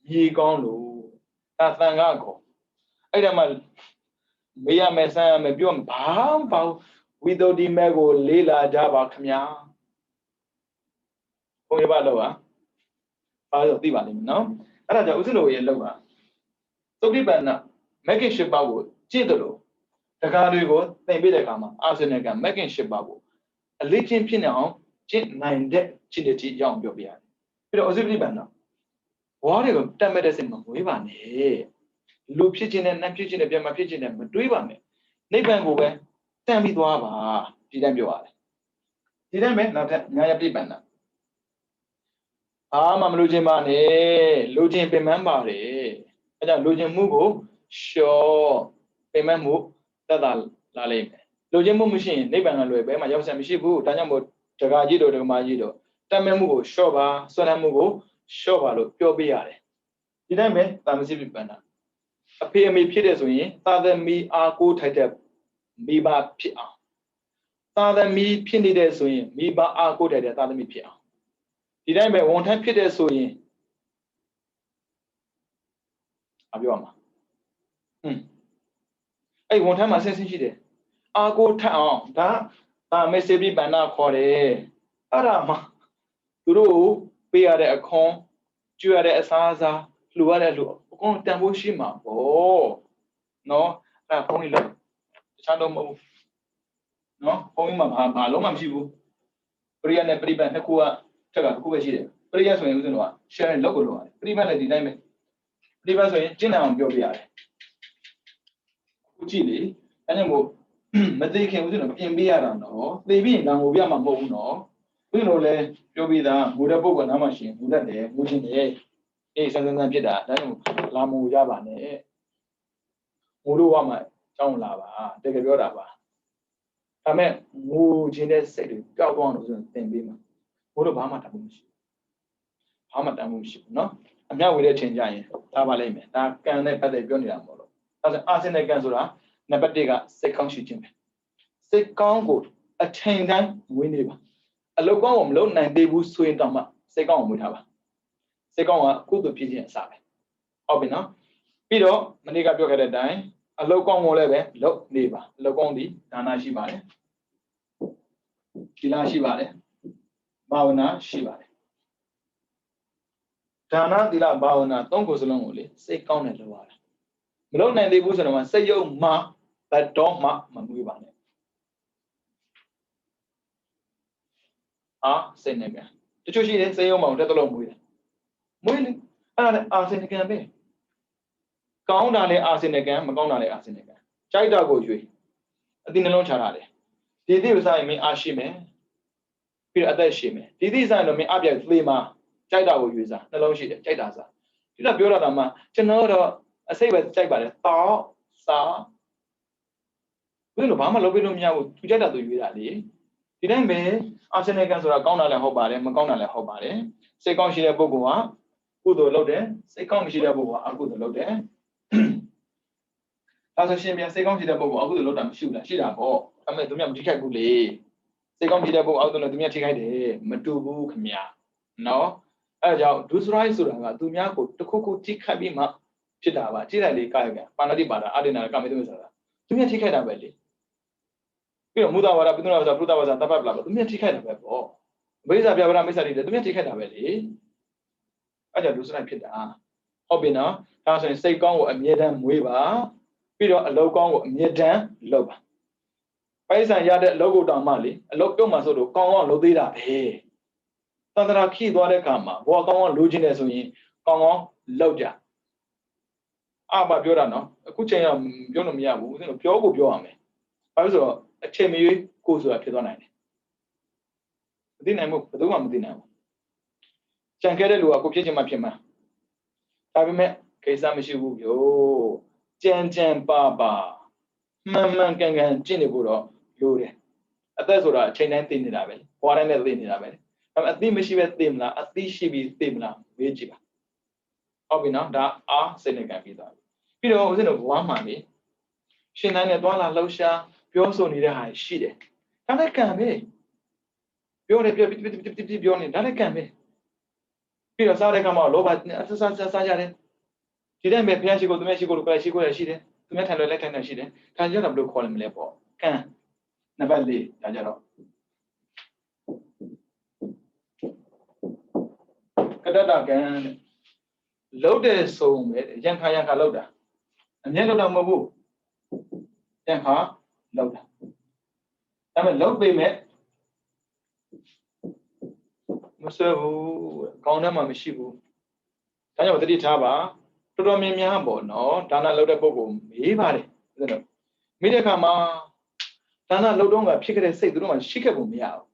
မြေကောင်းလို့ဒါသံဃာကောအဲ့ဒါမှမေးရမယ်ဆန်းရမယ်ပြောဘာမှမပေါ့ဝိသုဒ္ဓိမဲ့ကိုလေးလာကြပါခမညာဘုရားဘာလို့ပါလို့သိပါလိမ့်မယ်နော်အဲ့ဒါကြောင့်ဥစ္စလိုရဲ့လောက်ပါသုတ်တိပန္နမဂ္ဂင်၈ပါးကိုကျင့်တယ်လို့တကားတွေကိုသင်ပေးတဲ့အခါမှာအာစနကမဂ္ဂင်၈ပါးကိုအလေးချင်းဖြစ်နေအောင်ကျင့်နိုင်တဲ့ကျင့်တဲ့ကြည့်ရအောင်ပြောပြရတယ်ပြီးတော့ဥစ္စပတိပန္နဘဝတွေကိုတတ်မဲ့တဲ့စိတ်မမွေးပါနဲ့လူဖြစ်ခြင်းနဲ့နတ်ဖြစ်ခြင်းနဲ့ပြမဖြစ်ခြင်းနဲ့မတွေးပါနဲ့နိဗ္ဗာန်ကိုပဲတန်ပြီးသွားပါဒီတိုင်းပြောရတယ်ဒီတိုင်းပဲနောက်ထပ်ညာယပိပန္နအာမမလို့ခြင်းပါနဲ့လူချင်းပင်ပန်းပါတယ်အဲကြောင့်လူချင်းမှုကိုလျှော့ပင်ပန်းမှုသက်သာလာလိမ့်မယ်လူချင်းမှုမရှိရင်နိဗ္ဗာန်ကလွယ်ဘဲမှာရောက်စရာမရှိဘူးဒါကြောင့်မို့ဒကာကြီးတို့ဒကမာကြီးတို့တတ်မဲ့မှုကိုလျှော့ပါစွမ်းမှုကိုလျှော့ပါလို့ပြောပြရတယ်ဒီတိုင်းပဲတာမစီပိပန္နအဖေအမေဖြစ်တဲ့ဆိုရင်သာသမီအားကိုးထိုက်တဲ့မိဘဖြစ်အောင်သာသမီဖြစ်နေတဲ့ဆိုရင်မိဘအားကိုးထိုက်တဲ့သာသမီဖြစ်အောင်ဒီတိုင်းပဲဝန်ထမ်းဖြစ်တဲ့ဆိုရင်ပြောမှာအဲ့ဝန်ထမ်းမှာဆင်းရှိတယ်အားကိုးထအောင်ဒါမေစေပိပန္နခေါ်တယ်အဲ့ဒါမှသူတို့ပေးရတဲ့အခွန်ကျွေးရတဲ့အစားအစာလှူရတဲ့လူအကုန်တန်ဖိုးရှိမှာပေါ့နော်အဲ့ဘုန်းကြီးလည်းတခြားတော့မဟုတ်နော်ဘုန်းကြီးမှာဘာလုံးမှမရှိဘူးပရိယနဲ့ပရိပတ်နှစ်ခုကထက်ကတစ်ခုပဲရှိတယ်ပရိယဆိုရင်ဦးဇင်းတို့က share လောက်ကိုလုပ်ရတယ်ပရိပတ်လည်းဒီတိုင်းပဲပရိပတ်ဆိုရင်ကျင့်နိုင်အောင်ပြောပြရတယ်အခုကြည့်လေ အဲ့ဒါမို့မသိခင်ဦးဇင်းတို့ပြင်ပေးရတာနော်သိပြီးရင်ဒါငိုပြမှာမဟုတ်ဘူးနော်ဦးဇင်းတို့လည်းပြောပြီးသားငိုတဲ့ပုဂ္ဂိုလ်နားမှာရှင်ငိုတတ်တယ်ငိုခြင်းတယ်အေးစမ်းဖြစ်တာဒါကြောင့်လာမငိုကြပါနဲ့ငိုလို့ရမှာကြောင်းလာပါတကယ်ပြောတာပါဒါမဲ့ငိုခြင်းတဲ့စိတ်တွေပျောက်သွားအောင်ဦးဇင်းတို့သင်ပေးမှာငိုလို့ဘာမှတတ်မှုမရှိဘူးဘာမှတတ်မှုမရှိဘူးနော်အမြောက်ဝေတဲ့ချိန်ကြရင်ဒါပါလိမ့်မယ်ဒါကံနဲ့ပတ်သက်ပြောနေတာမဟုတ်လို့ဒါဆိုအာဆင်နယ်ကံဆိုတာနံပါတ်1ကစိတ်ကောင်းရှိခြင်းပဲစိတ်ကောင်းကိုအချိန်တိုင်းမွေးနေပါအလုပ်ကောင်းကိုမလုပ်နိုင်သေးဘူးဆိုရင်တော့မှစိတ်ကောင်းကိုမွေးထားပါစိတ်ကောင်းကကုသိုလ်ဖြစ်ခြင်းအစပဲဟုတ်ပြီနော်ပြီးတော့မနေ့ကပြောခဲ့တဲ့အတိုင်းအလုပ်ကောင်းကိုလည်းပဲလုပ်နေပါအလုပ်ကောင်းဒီဒါနရှိပါတယ်သီလရှိပါတယ်ဘာဝနာရှိပါတယ်ဒါနသီလဘာဝနာသုံးခုစလုံးကိုလေစိတ်ကောင်းတယ်လို့ပြောတာမလုပ်နိုင်သေးဘူးဆိုတော့မှစိတ်ယုံမှဘတ်တော့မှမမွေးပါနဲ့စိတ်နဲ့ပြန်တချို့ရှိတယ်စိတ်ယုံမှတက်တလုံးမွေးတယ်မွေးလေအဲ့ဒါလည်းအာဆင်နကံပဲကောင်းတာလည်းအာဆင်နကံမကောင်းတာလည်းအာဆင်နကံကြိုက်တာကိုရွေးအတိနှလုံးချထားတယ်ဒီသည့်ဥစားရင်မင်းအားရှိမယ်ပြီးတော့အသက်ရှိမယ်ဒီသည့်စားရင်တော့မင်းအပြည့်သေးမှာကြိုက်တာကိုရွေးစားနှလုံးရှိတယ်ကြိုက်တာစားဒီတော့ပြောတာမှကျွန်တော်တော့အစိတ်ပဲကြိုက်ပါတယ်တောက်စားဘယ်လိုဘာမှလုပ်ပြီးလို့မရဘူးသူကြိုက်တာသူရွေးတာလေဒီတိုင်းပဲအာဆင်နယ်ကံဆိုတာကောင်းတာလည်းဟုတ်ပါတယ်မကောင်းတာလည်းဟုတ်ပါတယ်စိတ်ကောင်းရှိတဲ့ပုဂ္ဂိုလ်ကကုသိုလ်လုပ်တယ်စိတ်ကောင်းမရှိတဲ့ပုဂ္ဂိုလ်ကအကုသိုလ်လုပ်တယ်ဒါဆိုရှင်ပြန်စိတ်ကောင်းရှိတဲ့ပုဂ္ဂိုလ်အကုသိုလ်လုပ်တာမရှိဘူးလားရှိတာပေါ့ဒါပေမဲ့သူများမထိခိုက်ဘူးလေစိတ်ကောင်းရှိတဲ့ပုဂ္ဂိုလ်အကုသိုလ်လုပ်သူများထိခိုက်တယ်မတူဘူးခင်ဗျာနော်အဲဒါကြောင့်ဒုစရိုက်ဆိုတာကသူများကိုတစ်ခုခုထိခိုက်ပြီးမှဖြစ်တာပါကြည့်လိုက်လေကာယကံပါဏာတိပါဒအာဒိနာကမေတ္တမေဆိုတာသူများထိခိုက်တာပဲလေပြီးတော့မုဒ္ဒဝါဒပိသုနာဝါဒပုဒ္ဒဝါဒတပ္ပပလာသူများထိခိုက်တာပဲပေါ့ဘိဇာပြဗရမိစ္ဆာတိသူများထိခိုက်တာပဲလေအဲကြောင့်ဒုစရိုက်ဖြစ်တာဟုတ်ပြီနော်ဒါဆိုရင်စိတ်ကောင်းကိုအမြဲတမ်းမွေးပါပြီးတော့အလုပ်ကောင်းကိုအမြဲတမ်းလုပ်ပါပိုက်ဆံရတဲ့အလုပ်ကိုတောင်မှလေအလုပ်ပြုတ်မှဆိုတော့ကောင်းအောင်လုပ်သေးတာပဲသန္တရာခိသွားတဲ့အခါမှာဘောကောင်းအောင်လိုချင်တယ်ဆိုရင်ကောင်းအောင်လုပ်ကြဘာပြောတာနော်အခုချိန်ကပြောလို့မရဘူးဦးဇင်းတို့ပြောဖို့ပြောရမယ်ဘာလို့ဆိုတော့အချိန်မရွေးကိုဆိုတာဖြစ်သွားနိုင်တယ်မသိနိုင်ဘူးဘယ်သူမှမသိနိုင်ဘူးကြံခဲ့တဲ့လူကကိုဖြစ်ချင်မှဖြစ်မှာဒါပေမဲ့ကိစ္စမရှိဘူးဗျို့ကြံပါမှန်ကန်ကျင့်နေဖို့တော့လိုတယ်အသက်ဆိုတာအချိန်တိုင်းသိနေတာပဲဘွားတိုင်းနဲ့သိနေတာပဲဒါပေမဲ့အသိမရှိပဲသိမလားအသိရှိပြီးသိမလားမေးကြည့်ပါဟုတ်ပြီနော်ဒါစိတ်နဲ့ကန်ပြီးသွားပြီပြီးတော့ဦးဇင်းတို့ဘဝမှာလေရှင်တိုင်းနဲ့တွာလာလှုပ်ရှားပြောဆိုနေတဲ့ဟာရှိတယ်ဒါလည်းကံပဲပြောနေပြောနေဒါလည်းကံပဲပြီးတော့စားတဲ့ခါမှာလောဘစားကြတယ်ဒီတိုင်းပဲဘုရားရှိခိုးသူများရှိခိုးလို့ကလည်းရှိခိုးရရှိတယ်သူများထိုင်လွယ်လက်ထိုင်နေရှိတယ်ခံရတာဘယ်လိုခေါ်လဲမလဲပေါ့ကံနံပါတ်4ဒါကြတော့ကတ္တကံလှုပ်တဲ့ဆုံးပဲရံခါလှုပ်တာအမြဲလှုပ်တာမဟုတ်ဘူးရံခါလှုပ်တာဒါပေမဲ့လှုပ်ပေမဲ့မဆွဲဘူးကောင်းတယ်မှမရှိဘူးဒါကြောင့်သတိထားပါတော်တော်များများပေါ့နော်ဒါနလှုပ်တဲ့ပုဂ္ဂိုလ်မေးပါတယ်ဦးဇင်းတို့မိတဲ့အခါမှာဒါနလှုပ်တော့ကဖြစ်ခဲ့တဲ့စိတ်သူတို့မှရှိခဲ့ပုံမရဘူး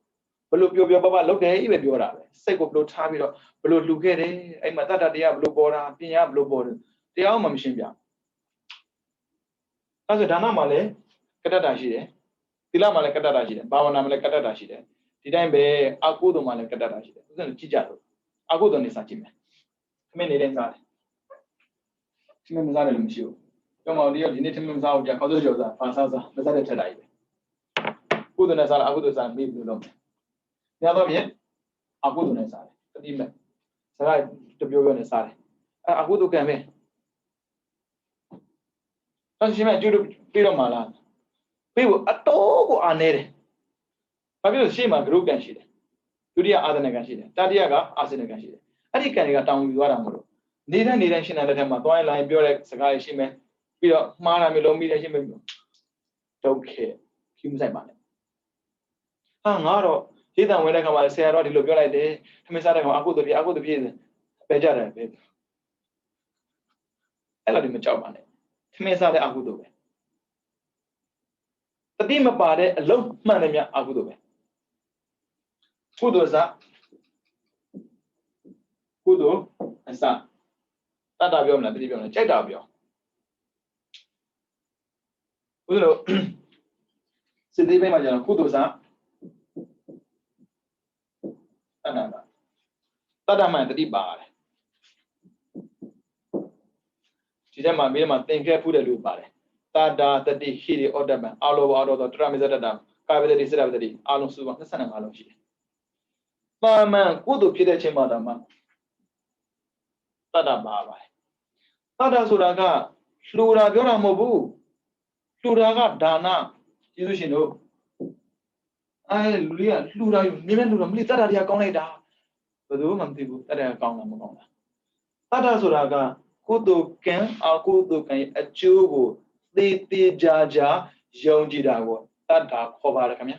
ဘလို့ပြောပလှုပ်တယ်ပဲပြောတာပဲစိတ်ကိုဘလို့ထားပြီးတော့ဘလို့လှူခဲ့တယ်အဲ့မှာတတ္တတရားဘလို့ပေါ်တာပညာဘလို့ပေါ်တယ်တရားမှမရှင်းပြအဲ့ဆိုဒါနမှာလည်းကတ္တတာရှိတယ်သီလမှာလည်းကတ္တတာရှိတယ်ဘာဝနာမှာလည်းကတ္တတာရှိတယ်ဒီတိုင်းပဲအကုသိုလ်မှာလည်းကတ္တတာရှိတယ်ဦးဇင်းတို့ကြည့်ကြလို့အကုသိုလ်နေစာကြည့်မယ်ခမင်းနေတဲ့စားတယ်ခမင်းမစားတယ်လို့မရှိဘူးပြောမအောင်ဒီနေ့ခမင်းမစားဘူးကြာခေါင်းစိုးကြော်စားဖာစားမစားတဲ့ထက်တာကြီးပဲကုသိုလ်နဲ့စားလားအကုသိုလ်စားမေးပြီးလို့များတော့ဖြင့်အကုသိုလ်နဲ့စားတယ်တတိမဲ့စကားတပြောနဲ့စားတယ်အကုသိုလ်ကံပဲဆက်ရှိမဲ့ကျူးပြီးတော့မှလားပြီးဖို့အတော်ကိုအာနေတယ်ဘာဖြစ်လို့ရှေ့မှာဂရုကံရှိတယ်ဒုတိယအာသနကံရှိတယ်တတိယကအာစနကံရှိတယ်အဲ့ဒီကံတွေကတောင်းယူသွားတာမလို့နေတိုင်းရှင်းတဲ့လက်ထက်မှာသွားရင်လာရင်ပြောတဲ့စကားတွေရှိမယ်ပြီးတော့မှားတာမျိုးလုံးပြီးတယ်ရှိမယ်ဒုက္ခခီးမဆိုင်ပါနဲ့ငါတော့ရေးတံဝင်တဲ့ခါမှာဆရာတော်ဒီလိုပြောလိုက်တယ်ထမင်းစားတဲ့ခါအကုသိုလ်ဖြစ်ပဲကြတယ်ပဲအဲ့လိုဒီမကြောက်ပါနဲ့ထမင်းစားတဲ့အကုသိုလ်ပဲ တိမပါတဲ့အလုံးမှန်တယ်များအကုသိုလ်ပဲကုသိုလ်စကုသိုလ်အစတတ်တာပြောမလားတတိပြောမလားကြိုက်တာပြောဥစ္စာလို့စိတ်သေးပိုင်းမှာကျတော့ကုသိုလ်စတတ်တာမှန်တတိပါတယ်ဒီထဲမှာမင်းမှာသင်ခဲ့ဖူးတယ်လို့ပါတယ်တာတာတတိဟိရိဩတ္တပံအာလောဘအာရောတရမေဇတတကာဝေတတိစေတဝတတိအာလုံးစုပေါင်း25လုံးရှိတယ်။ပါမန်ကုသိုလ်ဖြစ်တဲ့အချိန်မှာတော့မှတတ္တပါပါတယ်။တတ္တဆိုတာကလှူတာပြောတာမဟုတ်ဘူး။လှူတာကဒါနကျေးဇူးရှင်တို့လူလေးကလှူတာယူမြင်မဲ့လှူတာမလေးတတ္တတရားကောင်းလိုက်တာဘယ်သူမှမသိဘူးတတ္တကောင်းတာမကောင်းတာတတ္တဆိုတာကကုသိုလ်ကံအကုသိုလ်ကံအကျိုးကိုသေသေးကြကြယုံကြည်တာကိုတတ္တခေါ်ပါတယ်ခင်ဗျာ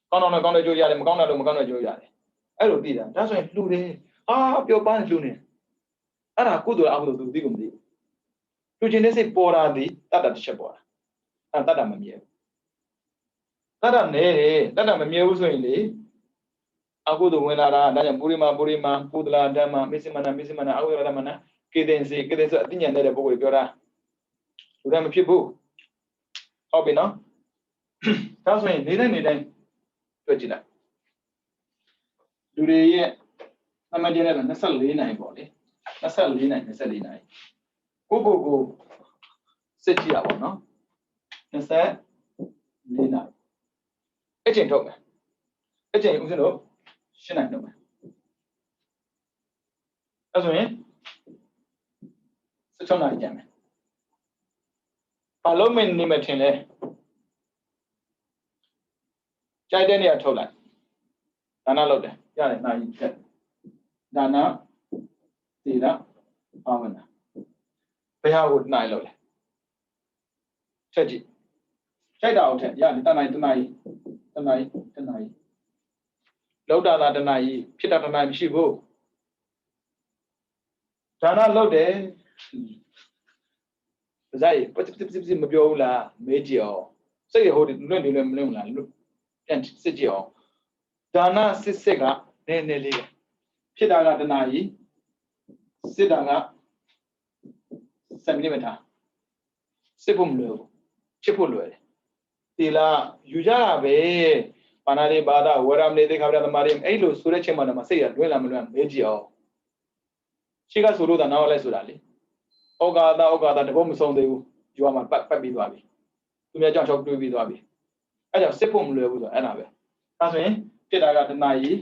ကောင်းတော့ကောင်းတဲ့ကြိုးရတယ်မကောင်းတော့မကောင်းတဲ့ကြိုးရတယ်အဲ့လိုသိတာဒါဆိုရင်လှူတယ်ပျော်ပါးလှူနေအဲ့ဒါကုသိုလ်အကုသိုလ်သူသိကုန်မသိဘူးလှူခြင်းတဲ့စိတ်ပေါ်တာဒီတတ္တတစ်ချက်ပေါ်တာအဲ့တတ္တမမြဲဘူးတတ္တနဲတယ်တတ္တမမြဲဘူးဆိုရင်လေအကုသိုလ်ဝင်လာတာဒါကြောင့်ပုရိမာပုဒ္ဒလာဓမ္မမေစိမနာအကုသိုလ်ဓမ္မနာကေတင်စီဆိုအသိဉာဏ်တဲ့ပုဂ္ဂိုလ်ပြောတာလူတိုင်းမဖြစ်ဘူးဟုတ်ပြီနော်ဒါဆိုရင်နေတိုင်းတွေ့ကြည့်လိုက်လူတွေရဲ့အမှန်တရားက24နိုင်ပေါ့လေ24နိုင်ကိုစစ်ကြည့်ရပါတော့24နိုင်အချိန်ထုတ်မယ်အချိန်ဦးဇင်းတို့ရှင်းနိုင်တော့မယ်အဲဆိုရင်16နိုင်ကြမယ်ဘာလို့မနေမထင်လဲကြိုက်တဲ့နေရာထုတ်လိုက်ဒါနလုပ်တယ်ရတယ်နိုင်ချက်ဒါနသီလဘာဝနာဘယ်ဟာကိုနိုင်လို့လဲချက်ကြည့်ကြိုက်တာအောင်ထက်ရတယ်တနိုင်လောက်တာလားတနိုင်ဖြစ်တာတနိုင်မရှိဘူးဒါနလုပ်တယ်ဇာတ်ပစ်မပြောဘူးလားမေးကြည့်အောင်စိတ်ရဟိုလွင့်မလွင့်လားပြန်စစ်ကြည့်အောင်ဒါနစစ်ကနည်းနည်းလေးဖြစ်တာကတနာကြီးစစ်တာက7 မိနစ်စစ်ဖို့မလွယ်ဘူးချစ်ဖို့လွယ်တယ်ဒီလားယူကြတာပဲပါဏာလေးဘာသာဝရမလေးသိခါပြသမารင်းအဲ့လိုဆိုတဲ့ချိန်မှာတော့စိတ်ရလွင့်လာမလွင့်မေးကြည့်အောင်ရှိကဆိုလို့တာနောက်လဲဆိုတာလေဩဃာတာတဘောမဆုံးသေးဘူးယူမှာပတ်ပြီးသွားပြီသူများကြောင့်ချောက်တွေးပြီးသွားပြီအဲ့ကြောင့်စစ်ဖို့မလွယ်ဘူးဆိုအဲ့ဒါပဲဒါဆိုရင်ဖြစ်တာကတနာကြီး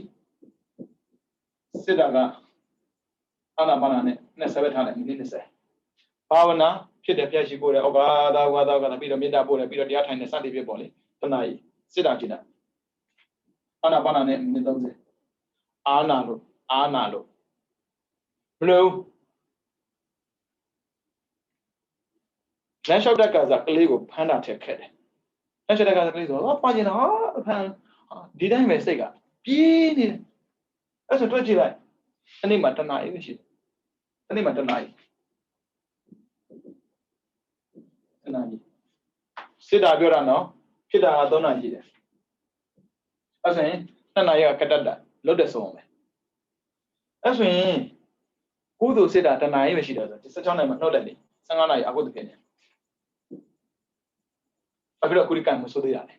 စစ်တာကအာနာပါနာနဲ့ဆက်ထားလိုက်မိနစ်20ဘာဝနာဖြစ်တယ်ပြည့်ရှိဖို့တယ်ဩဃာတာပြီးတော့မေတ္တာပို့တယ်ပြီးတော့တရားထိုင်တယ်စသည်ဖြစ်ပေါ့လေတနာကြီးစစ်တာကြည့်တာအာနာပါနာနဲ့မိနစ်30အာနာလို့ဘလို့လမ်းလျှောက်တဲ့ကစားကလေးကိုဖမ်းတာထက်ခက်တယ်လမ်းလျှောက်တဲ့ကစားကလေးဆိုပါကျင်တာဖမ်းဒီတိုင်းပဲစိတ်ကပြေးနေတယ်အဲ့ဆိုတွက်ကြည့်လိုက်အဲ့ဒီမှာတနာရေးရှိတယ်အဲ့ဒီမှာတနာရေးစစ်တာပြောတာနော်ဖြစ်တာက3နာရီရှိတယ်အဲ့ဆိုရင်2နာရီကကတတ်တာလွတ်တယ်ဆိုအောင်ပဲအဲ့ဆိုရင်ကုသိုလ်စစ်တာ2နာရီပဲရှိတယ်ဆို16နာရီမှာနှုတ်တယ်လေ15နာရီအကုသိုလ်ဖြစ်နေအခုတော့ကုရိကံမဆိုသေးရတယ်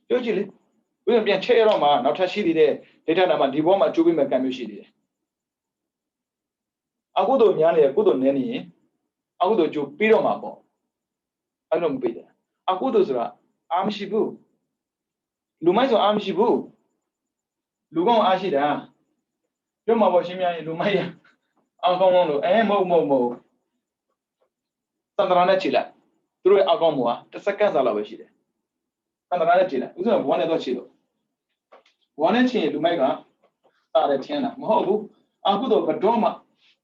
ပြောကြည့်လေဘယ်ပြန်ချက်ရတော့မှနောက်ထပ်ရှိသေးတဲ့ဒေတာနာမှာဒီဘောမှာကျိုးပေးမဲ့ကံမျိုးရှိသေးတယ်အကုသိုလ်များနေကုသိုလ်နည်းနေရင်အကုသိုလ်ကျိုးပြီးတော့မှာပေါ့အဲ့လိုမပြီးတယ်အကုသိုလ်ဆိုတာအာမရှိဘူးလူမိုက်ဆိုအာမရှိဘူးလူကောင်းအားရှိတာပြောမှာပေါ့ရှင်းပြရင်လူမိုက်ရအကောင်းလို့မဟုတ်သန္တရာနဲ့ခြေလိုက်သူတို့အကောင်းမို့ဟာတစ်စက္ကန့်စာလောက်ပဲရှိတယ်သန္တရာနဲ့ခြေလိုက်ဥစ္စာဘဝနဲ့တော့ခြေလို့ဘဝနဲ့ခြေလူမိုက်ကစားတယ်ချင်းတာမဟုတ်ဘူးအကုသိုလ်ဘတော်မှ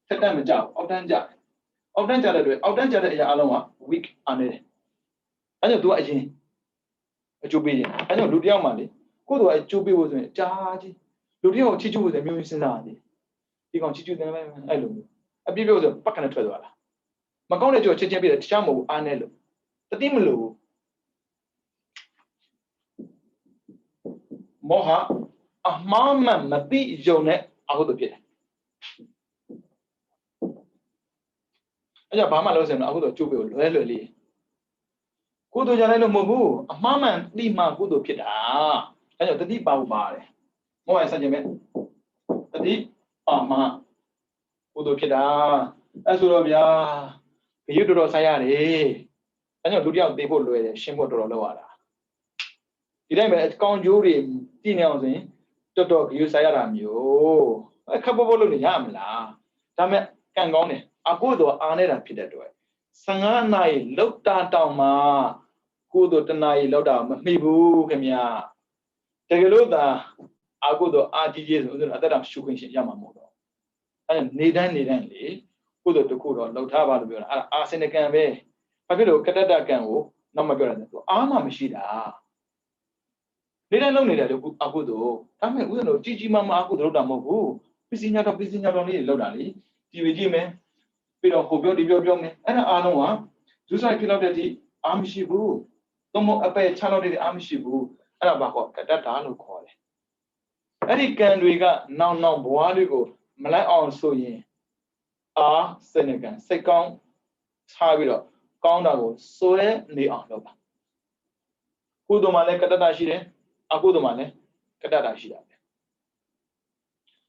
ထက်တတ်မကြောက်အောက်တန်းကြတဲ့တွေအောက်တန်းကြတဲ့အရာအလုံးက weak အားနေတယ်အဲကြောင့်သူကအရင်အကျိုးပေးရင်အဲကြောင့်လူတယောက်မှလေကိုယ်တော့အကျိုးပေးဖို့ဆိုရင်ကြားကြီးလူတယောက်ချီကျူးဖို့ဆိုမျိုးစဉ်းစားရတယ်ဒီကောင်ချီကျူးတယ်ပဲအဲ့လိုမျိုးအပြည့်ပြည့်ဆိုပတ်ကနေထွက်သွားတာ mà con này cho chết chết bây giờ cha mù ăn này luôn tất nhiên luôn mò hả mà bị dầu này áo đồ biết bây giờ bà mà lâu xem áo đồ chụp về lưỡi lì cô đồ ra đây là mù bu mà đi mà cô đồ biết à bây giờ tất nhiên bảo bà đấy mò ai sao vậy mẹ tất nhiên mà cô đồ biết à ai số rồi à cái gì đồ sai à đấy bây giờ lúc nào đi bộ lưỡi xem bộ đồ lâu àဒီတိုင်းပဲအကောင်ကျိုးတွေတည်နေအောင်ဆိုရင်တော်တော်ယူဆိုင်ရတာမျိုးခပ်ပေါ်ပေါ်လို့နေရမလားဒါမဲ့ကံကောင်းတယ်အခုတော့အားနေတာဖြစ်တဲ့အတွက်15နာရီလောက်တာတောင်မှကိုတော့တနာရီလောက်တာမမိဘူးခင်ဗျာတကယ်လို့သာအခုတော့အာကြီးကြီးဆိုတော့အသက်တောင်ရှုခွင့်ရှိရမှာမဟုတ်တော့အဲနေတိုင်းလေကိုတော့တခုတော့လောက်ထားပါလို့ပြောတာအဲ့ဒါအာစင်ကံပဲဘာဖြစ်လို့ကတ္တတကံကိုနောက်မပြောရတယ်သူအားမှမရှိတာနေတိုင်းလုံးနေတယ်လို့အခုတော့ဒါမဲ့ဦးဇင်းတို့ကြီးမားမားအခုတော့လောက်တာမဟုတ်ဘူးပစ္စည်းညတော့လေးတွေလောက်တာလေဒီဝေကြည့်မယ်ပြီးတော့ဟိုပြောဒီပြောမယ်အဲ့ဒါအားလုံးကဇူဆိုင်ဖြစ်လောက်တဲ့ဒီအားမရှိဘူးသုံးမအပယ်ချလောက်တဲ့အားမရှိဘူးအဲ့ဒါဘာခေါ်ကတ္တတာလို့ခေါ်တယ်အဲ့ဒီကံတွေကနောက်ဘဝတွေကိုမလိုက်အောင်ဆိုရင်အာစိတ်နဲ့ကံစိတ်ကောင်းထားပြီးတော့ကောင်းတာကိုစွဲနေအောင်လုပ်ပါကုသိုလ်မှာလည်းကတ္တတာရှိတယ်အကုသိုလ်မှာလည်းကတ္တတာရှိတာပဲ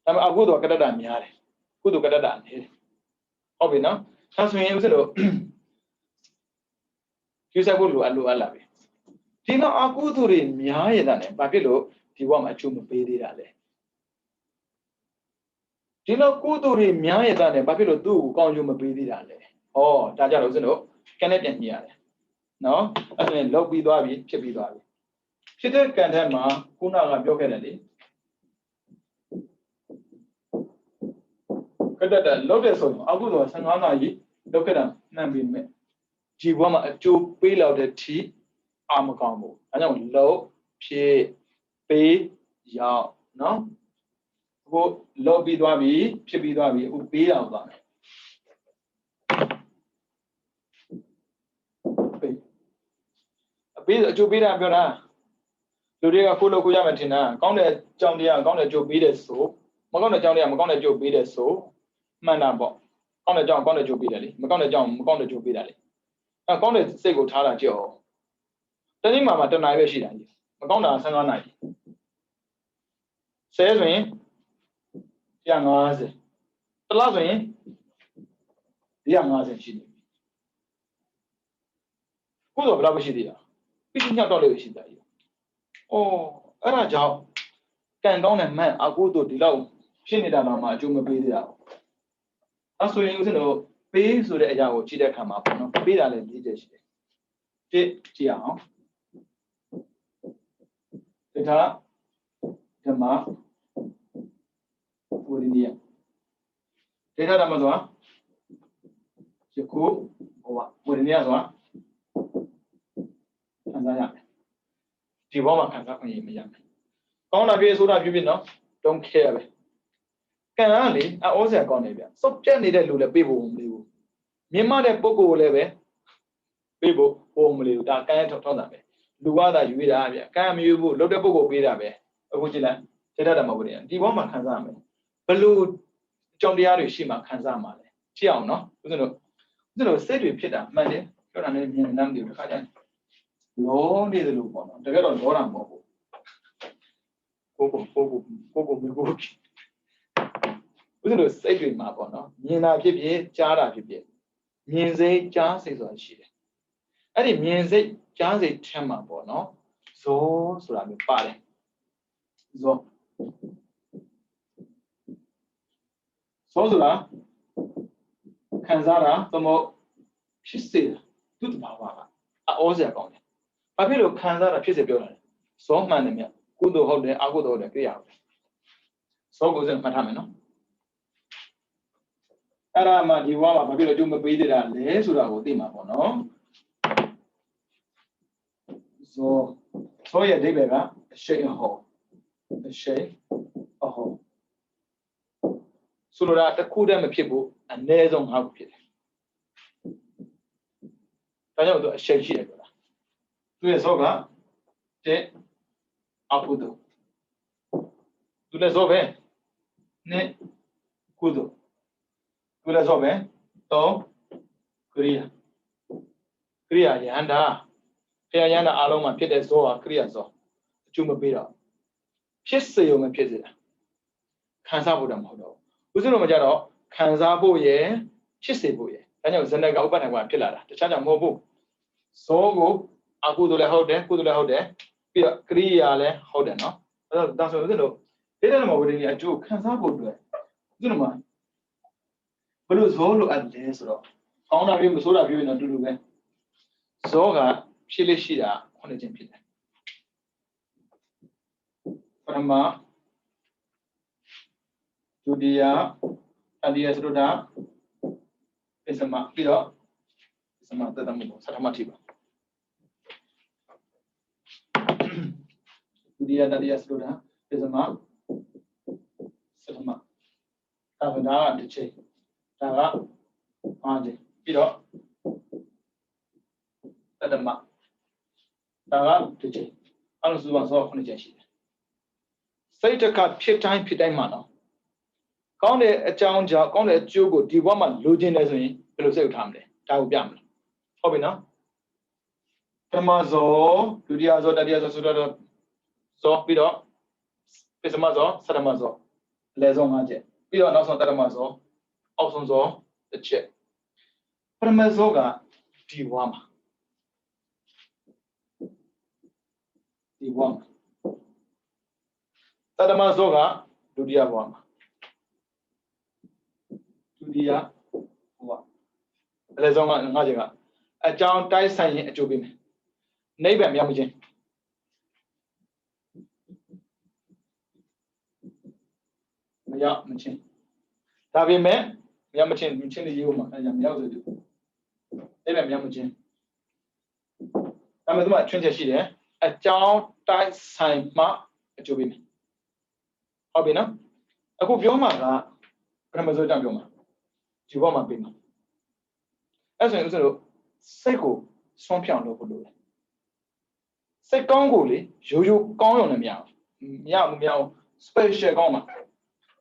ဒါပေမဲ့အကုသိုလ်ကတ္တတာများတယ်ကုသိုလ်ကတ္တတာနည်းတယ်ဟုတ်ပြီနော်ဒါဆိုရင်ဦးဇင်းတို့ကျူးစားဖို့လိုအပ်လာပြီဒီမှာအကုသိုလ်တွေများရတဲ့နဲ့ဘာဖြစ်လို့ဒီဘဝမှာအကျိုးမပေးသေးတာလဲဒီလောက်ကုသိုလ်တွေများရတဲ့နဲ့ဘာဖြစ်လို့သူ့ကိုကောင်းကျိုးမပေးသေးတာလဲဟောဒါကြတော့ဦးဇင်းတို့ကံနဲ့ပြန်ညှိရတယ်နော်အဲ့ဒါနဲ့လောက်ပြီးသွားပြီဖြစ်ပြီးသွားပြီဖြစ်တဲ့ကံထဲမှာခုနကပြောခဲ့တယ်လေကတ္တတလောက်တဲ့ဆိုရင်အခုတော့15နာရီလောက်ခဲ့တာနှံ့ပြီးမဲ့ဒီဘဝမှာအကျိုးပေးလောက်တဲ့ ठी အာမကောင်းဘူးအဲကြောင့်လောက်ဖြစ်ပေးရောက်နော်အခုလောက်ပြီးသွားပြီဖြစ်ပြီးသွားပြီအခုပေးအောင်သွားမယ်ပေးအကျိုးပေးတာပြောတာလူတွေကကိုလို့ကိုရမယ်ထင်တာကောင်းတဲ့အကြောင်းတရားကောင်းတဲ့အကျိုးပေးတယ်ဆိုမကောင်းတဲ့အကြောင်းတရားမကောင်းတဲ့အကျိုးပေးတယ်ဆိုမှန်တာပေါ့ကောင်းတဲ့အကြောင်းကောင်းတဲ့အကျိုးပေးတယ်လေမကောင်းတဲ့အကြောင်းမကောင်းတဲ့အကျိုးပေးတာလေအဲကောင်းတဲ့စိတ်ကိုထားတာကြည့်အောင်တနည်းမှာတနာရီပဲရှိတာကြီးမကောင်းတာ15နာရီဆဲဆိုရင်150တလားဆိုရင်150ရှိနေပြီကိုတော့ဘယ်လောက်ရှိသေးတာပြည့်ညတ်တော့လေးရှိတာကြီးအော်အဲ့ဒါကြောင့်ကံကောင်းတဲ့မှန်အကုသို့ဒီလောက်ဖြစ်နေတာမှအကျိုးမပေးသေးတာအဲ့ဆိုရင်ဦးဇင်းတို့ပေးဆိုတဲ့အရာကိုကြည့်တဲ့အခါမှာပေါ့နော်ပေးတာလည်း၄ချက်ရှိတယ်တစ်ကြည့်အောင်ဒါဓမ္မဝိရိယဒေတာဓမ္မဆိုတာယခုဝိရိယဆိုတာခံစားရမယ်ဒီဘောမှာခံစားခွင့်ရမရမယ်ကောင်းတာဖြစ်ဆိုတာဖြစ်နော် don't care ပဲကံကလေအောစရာကောင်းနေဗျစုပ်ပြတ်နေတဲ့လူလည်းပေးဖို့မလေးဘူးမြင်မတဲ့ပုဂ္ဂိုလ်လည်းပဲပေးဖို့ဟိုမလေးဘူးဒါကံရဲ့ထောက်တာပဲလူကသာယူရတာဗျကံမယူဘူးလုတ်တဲ့ပုဂ္ဂိုလ်ပေးတာပဲအခုကြည့်လိုက်ဒေတာဓမ္မဝိရိယဒီဘောမှာခံစားရမယ်ဘလို့အကြောင်းတရားတွေရှိမှခံစားမှာလဲကြည့်အောင်နော်ဦးဇင်းတို့စိတ်တွေဖြစ်တာမှန်တယ်ပြောတာလည်းမြင်နေတယ်ဒီခါကျလောနေတယ်လို့ပေါ့နော်တကယ်တော့လောတာမဟုတ်ဘူးကိုဦးဇင်းတို့စိတ်တွေမှာပေါ့နော်မြင်တာဖြစ်ဖြစ်ကြားတာဖြစ်ဖြစ်မြင်စိတ်ကြားစိတ်ဆိုတာရှိတယ်အဲ့ဒီမြင်စိတ်ကြားစိတ်ထဲမှာပေါ့နော်ဇောဆိုတာမျိုးပါတယ်ဇောဆိုတာခံစားတာသမုတ်ဖြစ်စေတာသူ့တဘာဝကအောစရာကောင်းတယ်ဘာဖြစ်လို့ခံစားတာဖြစ်စေပြောတာလဲဇောမှန်တယ်မြတ်ကုသိုလ်ဟုတ်တယ်အကုသိုလ်ဟုတ်တယ်ကြည့်ရအောင်ဇောကိုစမှတ်ထားမယ်နော်အဲ့ဒါမှဒီဘဝမှာဘာဖြစ်လို့အကျိုးမပေးသေးတာလဲဆိုတာကိုသိမှာပေါ့နော်ဇောရဲ့အဓိပ္ပာယ်ကအရှိန်အဟောဆိုလိုတာတစ်ခုတည်းမဖြစ်ဘူးအနည်းဆုံး၅ခုဖြစ်တယ် ဒါကြောင့်သူအရှိန်ရှိတယ်ပြောတာသူရဲ့ဇောကတဲ့အကုသိုလ်သူလည်းဇောပဲနှစ်ကုသိုလ်သူလည်းဇောပဲသုံးကရိယာယန္တာဖျားယန္တာအားလုံးမှာဖြစ်တဲ့ဇောဟာကရိယာဇောအကျိုးမပေးတော့ဖြစ်စေုံမဖြစ်စေတာခံစားဖို့တော့မဟုတ်တော့ဘူးဥစဉ်တော့မကြတော့ခံစားဖို့ရယ်ဖြစ်စေဖို့ရယ်ဒါကြောင့်ဇဏကဥပ္ပတ္ထကဖြစ်လာတာတခြားကြောင့်မဟုတ်ဘူးဇောကိုအကုသိုလ်လည်းဟုတ်တယ်ကုသိုလ်လည်းဟုတ်တယ်ပြီးတော့ကရိယာလည်းဟုတ်တယ်နော်အဲ့တော့ဒါဆိုဥစဉ်တော့ဒေတာနမဝိဒိအကျိုးခံစားဖို့အတွက်ဥစဉ်တော့ဘလို့ဇောလိုအပ်လဲဆိုတော့ကောင်းတာပြောမဆိုးတာပြောရင်တော့တူတူပဲဇောကဖြစ်လို့ရှိတာ9ခြင်းဖြစ်တယ်ပထမဒုတိယတတိယသရုဒ္ဓပစ္စမပြီးတော့ပစ္စမတတမှုသတ္တမထိပါဒုတိယတတိယသရုဒ္ဓပစ္စမသတ္တမဒါကတစ်ချိန်ဒါက5ချိန်ပြီးတော့တတမဒါကတစ်ချိန်အဲ့လိုဆိုတော့9ချိန်ရှိတယ်စိတ်တကဖြစ်တိုင်းမှာနော်ကောင်းတဲ့အကြောင်းကြောင့်ကောင်းတဲ့အကျိုးကိုဒီဘဝမှာလိုချင်တယ်ဆိုရင်ဘယ်လိုစိတ်ထားမလဲဒါကိုပြမလားဟုတ်ပြီနော်ပထမဇောဒုတိယဇောတတိယဇောဆိုတော့ဇောပြီးတော့ပစ္စမဇောသတ္တမဇောအလယ်ဆုံး5ချက်ပြီးတော့နောက်ဆုံးတတ္တမဇောအောက်ဆုံးဇောတစ်ချက်ပထမဇောကဒီဘဝမှာတတ္တမဇောကဒုတိယဘဝမှာဒုတိယဘဝအလယ်ဆုံးက5ချက်ကအကြောင်းတိုက်ဆိုင်ရင်အကျိုးပေးမယ်နိဗ္ဗာန်မြောက်မခြင်းမရောက်မချင်းဒါပေမဲ့မြောက်မချင်းချင်းလေးရေးဖို့မှာအဲကြောင့်မြောက်ဆိုတူနိဗ္ဗာန်မြောက်မချင်းဒါမှမဟုတ်ချွင်းချက်ရှိတယ်အကြောင်းတိုက်ဆိုင်မှအကျိုးပေးမယ်ဟုတ်ပြီနော်အခုပြောမှာကပထမဆုံးကြောင့်ပြောမှာဒီဘက်မှာပေးမှာအဲ့ဆိုရင်ဥစ္စာတို့စိတ်ကိုဆွမ်းဖြောင်းလုပ်ဖို့လိုတယ်စိတ်ကောင်းကိုလေရိုးကောင်းရုံနဲ့မရဘူး special ကောင်းမှာ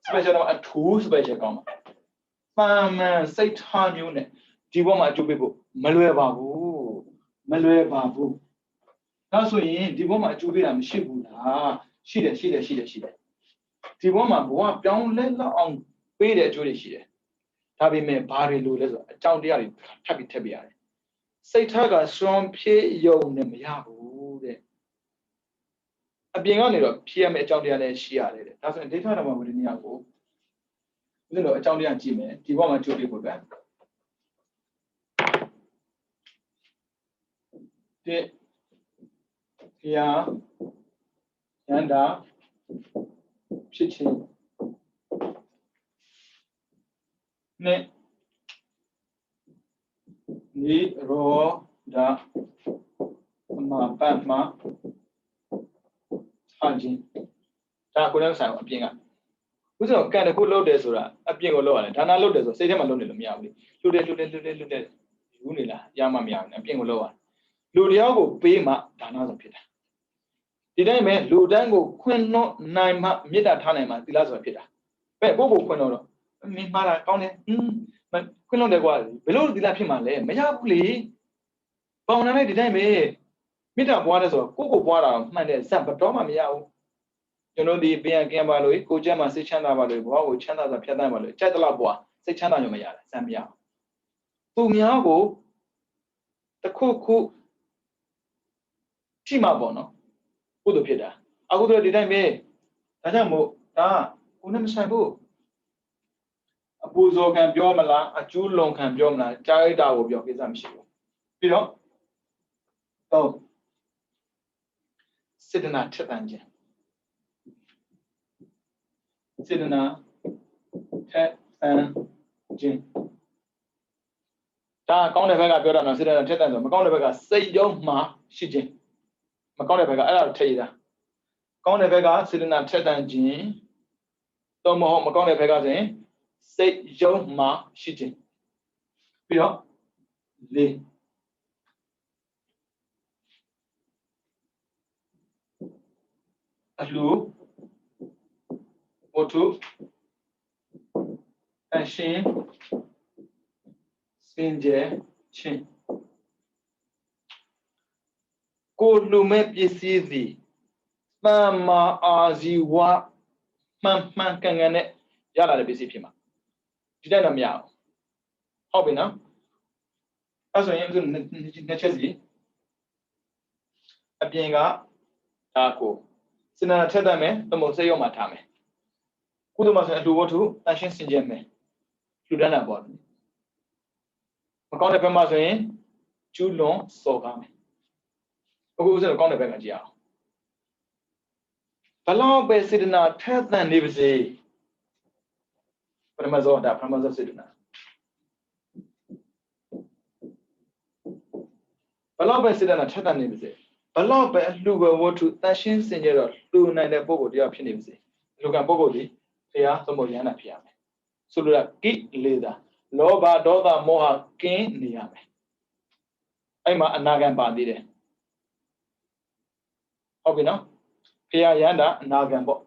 special တော့အထူး special ကောင်းမှာမှန်စိတ်ထားမျိုးနဲ့ဒီဘက်မှာအကျိုးပေးဖို့မလွယ်ပါဘူးဒါဆိုရင်ဒီဘက်မှာအကျိုးပေးတာမရှိဘူးလားရှိတယ်ဒီဘက်မှာဘဝပြောင်းလဲလောက်အောင်ပေးတဲ့အကျိုးတွေရှိတယ်ဒါပေမဲ့ဘာတွေလို့လဲဆိုတော့အကြောင်းတရားတွေထပ်ပြီးရတယ်စိတ်ထားကစွန့်ဖြည့်ယုံနဲ့မရဘူးတဲ့အပြင်ကနေတော့ဖြည့်ရမယ့်အကြောင်းတရားလည်းရှိရတယ်တဲ့ဒါဆိုရင်ဒိဋ္ဌဓမ္မဝိဒိယကိုဦးဇင်းတို့အကြောင်းတရားကြည့်မယ်ဒီဘက်မှာကြိုးပြဖို့အတွက်တဲ့တရားယန္တာဖြစ်ခြင်းနဲ့နိရောဓမပတ်မှာအချင်းဒါကိုလည်းဆိုင်အောင်အပြင်ကဥစ္စာကံတခုလုပ်တယ်ဆိုတာအပြင်ကိုလုပ်ရတယ်ဒါနာလုပ်တယ်ဆိုစိတ်ထဲမှာလုပ်နေလို့မရဘူးလေလှုပ်တယ်ယူနေလားရမှမရဘူးအပြင်ကိုလုပ်ရတယ်လူတရားကိုပေးမှဒါနာဆိုဖြစ်တာဒီတိုင်းပဲလူတန်းကိုခွင့်လွှတ်နိုင်မှမေတ္တာထားနိုင်မှသီလဆိုဖြစ်တာပဲပို့ခွင့်တော့မင်းမှားတာကောင်းတယ်ခွင့်လွှတ်တယ်ကွာဘယ်လိုသီလဖြစ်မှလဲမရဘူးလေပေါင်နာနဲ့ဒီတိုင်းပဲမေတ္တာပွားတယ်ဆိုတော့ကိုပွားတာမှန်တယ်ဇက်ဘတော်မှမရဘူးကျွန်တော်ဒီပြန်ကင်ပါလို့ကိုကျက်မှာစိတ်ချမ်းသာပါလို့ဘဝကိုချမ်းသာစွာဖြတ်သန်းပါလို့ကြက်တလောက်ပွားစိတ်ချမ်းသာရုံမရတယ်ဇက်မရဘူးသူများကိုတခုထိမှာပေါ့နော်ကုသိုလ်ဖြစ်တာအခုတော့ဒီတိုင်းပဲဒါကြောင့်မို့ဒါကိုနဲ့မဆိုင်ဘူးအပူဇော်ခံပြောမလားအကျိုးလွန်ခံပြောမလားကြားရတာကိုပြောကိစ္စမရှိဘူးပြီးတော့စေတနာထက်သန်ခြင်းစေတနာထက်သန်ခြင်းဒါကောင်းတဲ့ဘက်ကပြောတာနော်စေတနာထက်သန်ဆိုမကောင်းတဲ့ဘက်ကစိတ်ရောမှာရှိခြင်းမကောင်းတဲ့ဘက်ကအဲ့ဒါကိုထည့်ရတာကောင်းတဲ့ဘက်ကစေတနာထက်သန်ခြင်းတော့မဟုတ်မကောင်းတဲ့ဘက်ကဆိုရင်စိတ်ယုံမှရှိခြင်းပြီးတော့ Alu, Otu, Ashin, Sinje, Chin. Ko lume pisizi, Mama Aziwa, Man Kangane, Yala the Bisipima. Did I know meow? Hobby now? As I am to Netchesi, a being a Taco. Sinana Tedame, the Moseo Matame. Kudumas do what to Ashin Sinjeme. Sudana born. Macon of Amazon, Julon, Sogame. Who's a corner of Magia? Allow by Sidina, tell than Nibisi. Pramazota, Pramazo Sidina. Allow by Sidina, tell than Nibisi. Allow by Lugo what to Ashin Senior, Luna and the Bogo, the option Nibisi. Look at Bogodi, Pia, the Moriana Piame. Sula Kit Lida, Loba Doda Moha King Niame. I'm a Nagan Bandide. Hobby now? Pia Yanda, Nagambo.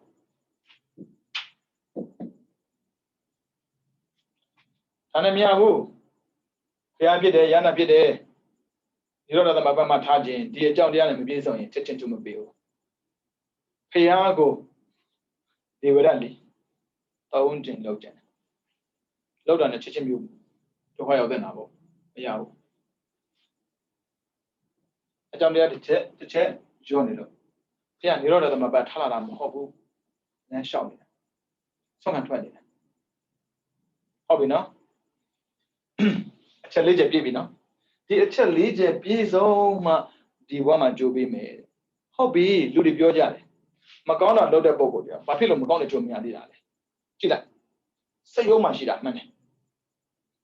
Anamiahu. Pia Pide, Yana Pide. You don't know the Mabama Tajin, dear John Diana Bison in Titin to Mobile. Pia go. They were only. Owned in Logan. Load on the Chichen View. To where then I go. Yao. I jumped there to check, Johnny. Pia, you know them about Halam Hobu and shouting. Some 20. Hobby now? A legend, baby now. The legend is all my the woman Joby made. Hobby, Ludi Biojale. Macona loaded Bogodia, Papilo Macona Jomi Adidale. Chila. Say your machida, man.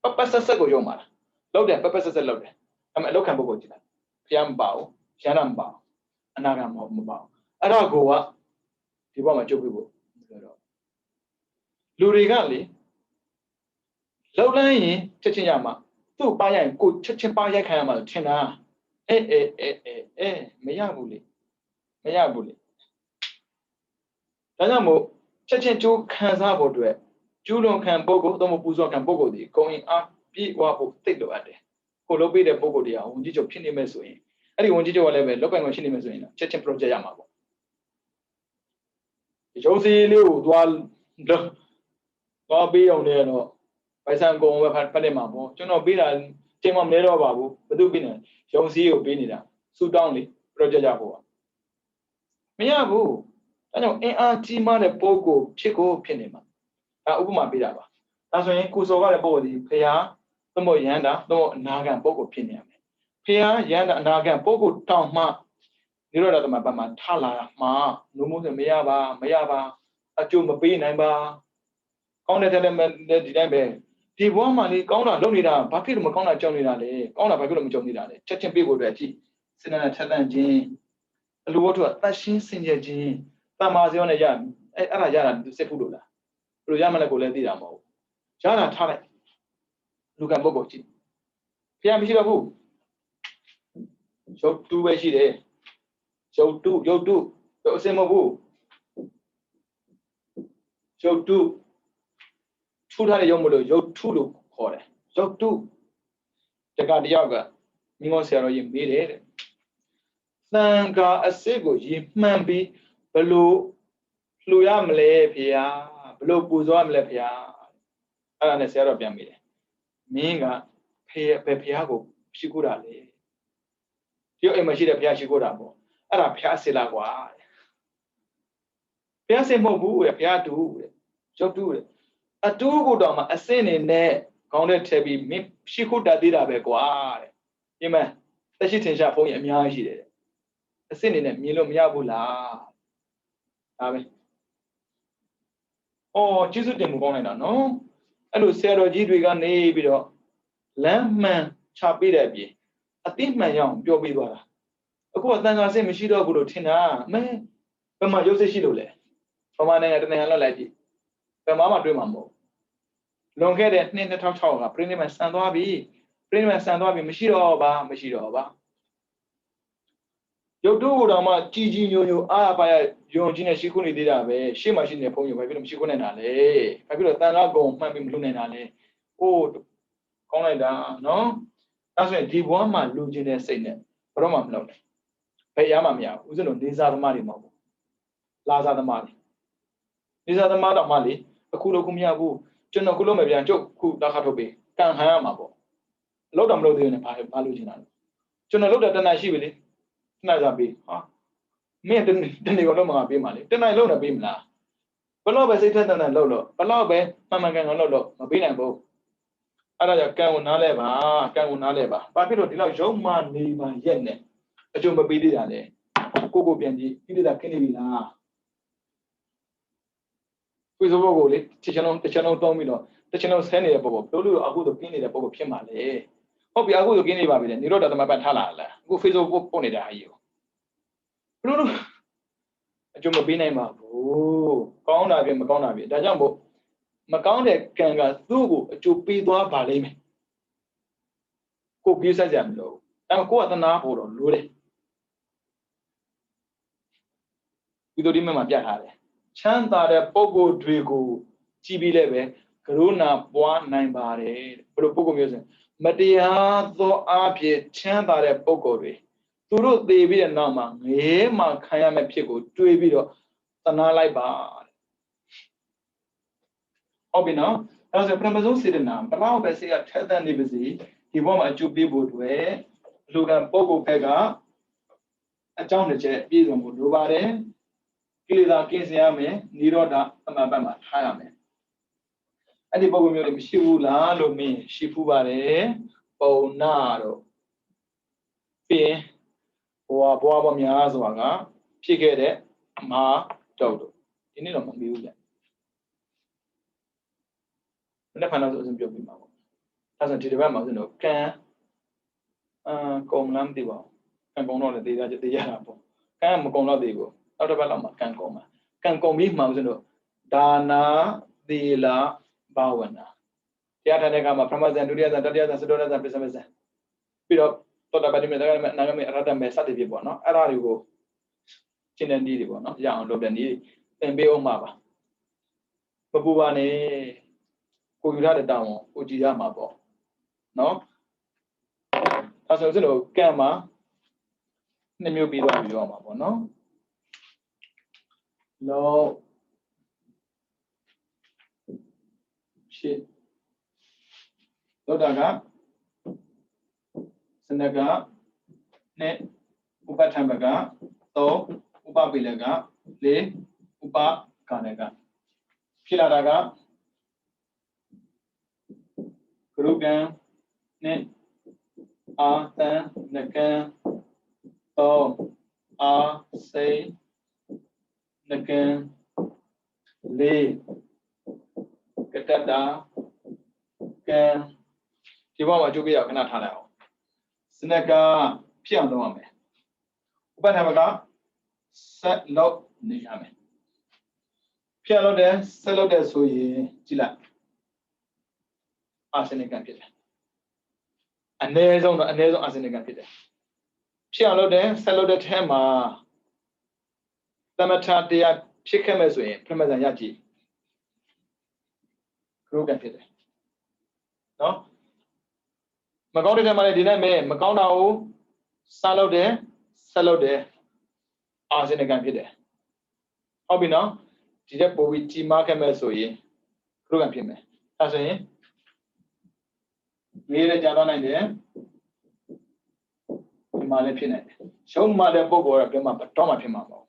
Papa Sago Yoma. Loaded, Papa says a loaded. I'm a local Bogodia. Piam bow, Shanam bow, Anagam bow. I don't go up. The woman Joby. Lurigali. Lowline, Chichinyama. Two buy and good Chichipaya Kama, China. Mayabuli. Tanamo, Chechin two cans about it. Julon can bogo, Domo Puzo can bogo, going up, be wapo, take the adde. Colobi the bogodia, Undijo Pini Mesuin. I want you to level, look at machine Mesuin, Chechin Project Yamago. Josie Liu, Dwal, be on there. By some go over Panama, do not be that Tim of Nero Babu, but do be Joe see you be neither. So downly, Project Yabo. Miabu, I know Auntie Mother Pogo, Chico Pinema. Ubuma Bidaba. That's when Kusoga body, Pia, the more Yanda, no Nagan Pogo Pinema. Pia, Yanda, Nagan Pogo Town Ma. You know that my Bama Tala, Ma, no more than Mayaba, a Juma B number. Counted them the Dembe. The woman, Gona, Lonida, Papil Macona Jonida, Gona Papil Jonida, Chechin people that he, Sinana Tatan Jean, Luoto, Tashin Sinja Jean, Tamaziona Yan, Arayana, Sepulula, Ruyamana Goledamo, Jana Tale, Luca Bogochi, Piamibu. Show two way she there. Show two, yo do, the same of who. Show two. Two hundred young yo two call it. So two. The Guardioga, Mingosero in Billy. Sanga a sego ye man be below Fluyam lepia, below Buzom lepia. I don't say of Yamile. Minga, Pepiago, Shigurale. You imagine a Piashigurabo. Ara Piasila. Piase Mobu, a Piatu, so do it. A two good on a sin in there, counted to be me, she could have did a bequire. You may, the shitting shop for Yamiaji. A sin in a Milo Miabula. Oh, Jesus didn't go on, no? I will say, Jidwigan neighbor. Lamb choppy debbie. I think my young, your people. Of course, then I say, Michido Gurutina, man, but my Jose Shidole. For my name at the name like it. The Mamma do mambo. Long head at Nina Tauga, Prince and Sandoabi, Michido, Michido. 有多个人嘛，积极扭扭啊，把用今年辛苦你的啦呗，谁嘛是你朋友，还比如辛苦你哪嘞，还比如单拉工，还比如你哪嘞，哦，讲来的喏，但是地方嘛，路今年谁呢？不然嘛不了嘞，白牙嘛没有，我这种离沙的嘛的嘛不，拉沙的嘛的，离沙的嘛的嘛的，苦了苦没有不，真的苦了没变，就苦打卡头呗，干还要嘛不，老得没老得呢，怕路进来，真的老得真难洗不哩，那咋比啊？没得那个老嘛比嘛哩，真的老得比嘛啦。ဘလောက်ပဲစိတ်ထက်တဲ့လှုပ်လို့ဘလောက်ပဲမှန်မှန်ကန်ကန်လှုပ်လို့မပြီးနိုင်ဘူးအဲ့ဒါကြောင့်ကံကိုနားလဲပါကံကိုနားလဲပါဘာဖြစ်လို့ဒီလောက်ရုံမှနေပါရဲ့နဲ့အကျုံမပြီးသေးတာလေကိုပြန်ကြည့်ပြီးသေးတာခင်းနေပြီလားကိုစိုးဘောကိုလေတစ်ချင်လုံးတောင်းပြီးတော့တစ်ချင်လုံးဆဲနေတဲ့ပုံပေါ်လို့အခုတော့ကင်းနေတဲ့ပုံပေါ်ဖြစ်မှာလေဟုတ်ပြီအခုတော့ကင်းနေပါပြီလေနေတော့တမပတ်ထားလာလားအခု Facebook ပို့နေတာအကြီးကိုဘလို့အကျုံမပြီးနိုင်ပါဘူးကောင်းတာပြမကောင်းတာပြဒါကြောင့်မို့မကောင်းတဲ့ကံကသူ့ကိုအကျိုးပေးသွားပါလိမ့်မယ်ကိုပြေးဆက်ကြမလို့ဒါပေမဲ့ကိုကသနာဖို့တော့လိုတယ်ဒီလိုဒီမှာပြထားတယ်ချမ်းသာတဲ့ပုဂ္ဂိုလ်တွေကိုကြည်ပြီးလည်းပဲကရုဏာပွားနိုင်ပါတယ်ဘယ်လိုပုဂ္ဂိုလ်မျိုးဆိုမတရားသောအဖြစ်ချမ်းသာတဲ့ပုဂ္ဂိုလ်တွေသူတို့သေပြီးတဲ့နောက်မှာငဲမှခံရမယ့်ဖြစ်ကိုတွေးပြီးတော့သနာလိုက်ပါဟုတ်ပြီနော်ဒါဆိုပထမဆုံးစေတနာဘလောက်ပဲစေကထက်သန်နေပါစေဒီဘောမှာအကျိုးပေးဖို့အတွက်လူကပုဂ္ဂိုလ်ဘက်ကအကြောင်းတစ်ချက်ပြည့်စုံဖို့လိုပါတယ်ကိလေသာကင်းစင်ရမယ်နိရောဓအမှန်ပတ်မှာထားရမယ်အဲ့ဒီပုဂ္ဂိုလ်မျိုးတွေမရှိဘူးလားလို့မင်းရှိဖူးပါတယ်ပုံနာတော့ပြီးဘွားပေါ်များဆိုတာကဖြစ်ခဲ့တဲ့အမှားတောက်တော့ဒီနေ့တော့မမေးဘူးဗျလက်ဖန်တော့ဆိုအစဉ်ပြောပြမှာပေါ့ဒါဆိုဒီတစ်ပတ်မှာဆိုတော့ကံကုံလမ်းမသိပါဘူးကံကုံတော့လည်းသေးရတာပေါ့ကံမကုံတော့သေးဘူးနောက်တစ်ပတ်လောက်မှာကံကုံမှာကံကုံပြီးမှဆိုတော့ဒါနာသီလဘာဝနာတရားထိုင်တဲ့အခါမှာပထမဇန်ဒုတိယဇန်တတိယဇန်စတုတ္ထဇန်ပစ္စမဇန်ပြီးတော့သောတာပတိမေသဂရမေအနာဂမေအရဟတမေစသဖြင့်ပေါ့နော်အဲ့ဒါတွေကိုရှင်းတဲ့နည်းတွေပေါ့နော်ရအောင်လုပ်တဲ့နည်းသင်ပေးအောင်ပါမပူပါနဲ့ကိုယူရတဲ့တောင်းကိုကြည်ရမှာပေါ့နော်အဲဆိုတော့ကံမှာနှစ်မျိုးပြီးတော့ပြောရမှာပေါ့နော်လောရှစ်လောတာကစနကနဲ့ဥပထံဘက3ဥပပိလက4ဥပကာနကဖြစ်လာတာကဂရုကံနဲ့အာတန်နကံ3အာစေနကံ4ကတ္တာကံဒီဘောမှာကြိုးပြရခဏထားလိုက်အောင်စနကဖြစ်အောင်လုပ်ရမယ်ဥပထမကဆက်လုပ်နေရမယ်ဖြစ်လို့တယ်ဆက်လုပ်တယ်ဆိုရင်ကြည့်လိုက်အာစနိကံဖြစ်တယ်အနည်းဆုံးအာစနိကံဖြစ်တယ်ဖြစ်အောင်လုပ်တယ်ဆက်လုပ်တဲ့ထဲမှာသမထတရားဖြစ်ခဲ့မဲ့ဆိုရင်ပထမဇန်ရကြည့်ဂရုကံဖြစ်တယ်နော်မကောင်းတဲ့ထဲမှာလည်းဒီနဲ့မဲမကောင်းတာကိုစားလုပ်တယ်ဆက်လုပ်တယ်အာစနိကံဖြစ်တယ်ဟုတ်ပြီနော်ဒီတဲ့ပိုပြီးကြီးမားခဲ့မဲ့ဆိုရင်ဂရုကံဖြစ်မယ်အဲဆိုရင်လေးလည်းကြာသွားနိုင်တယ်ဒီမှာလည်းဖြစ်နိုင်တယ်ရှုံးမှတဲ့ပုဂ္ဂိုလ်ကဘယ်မှာတော့မှဖြစ်မှာမဟုတ်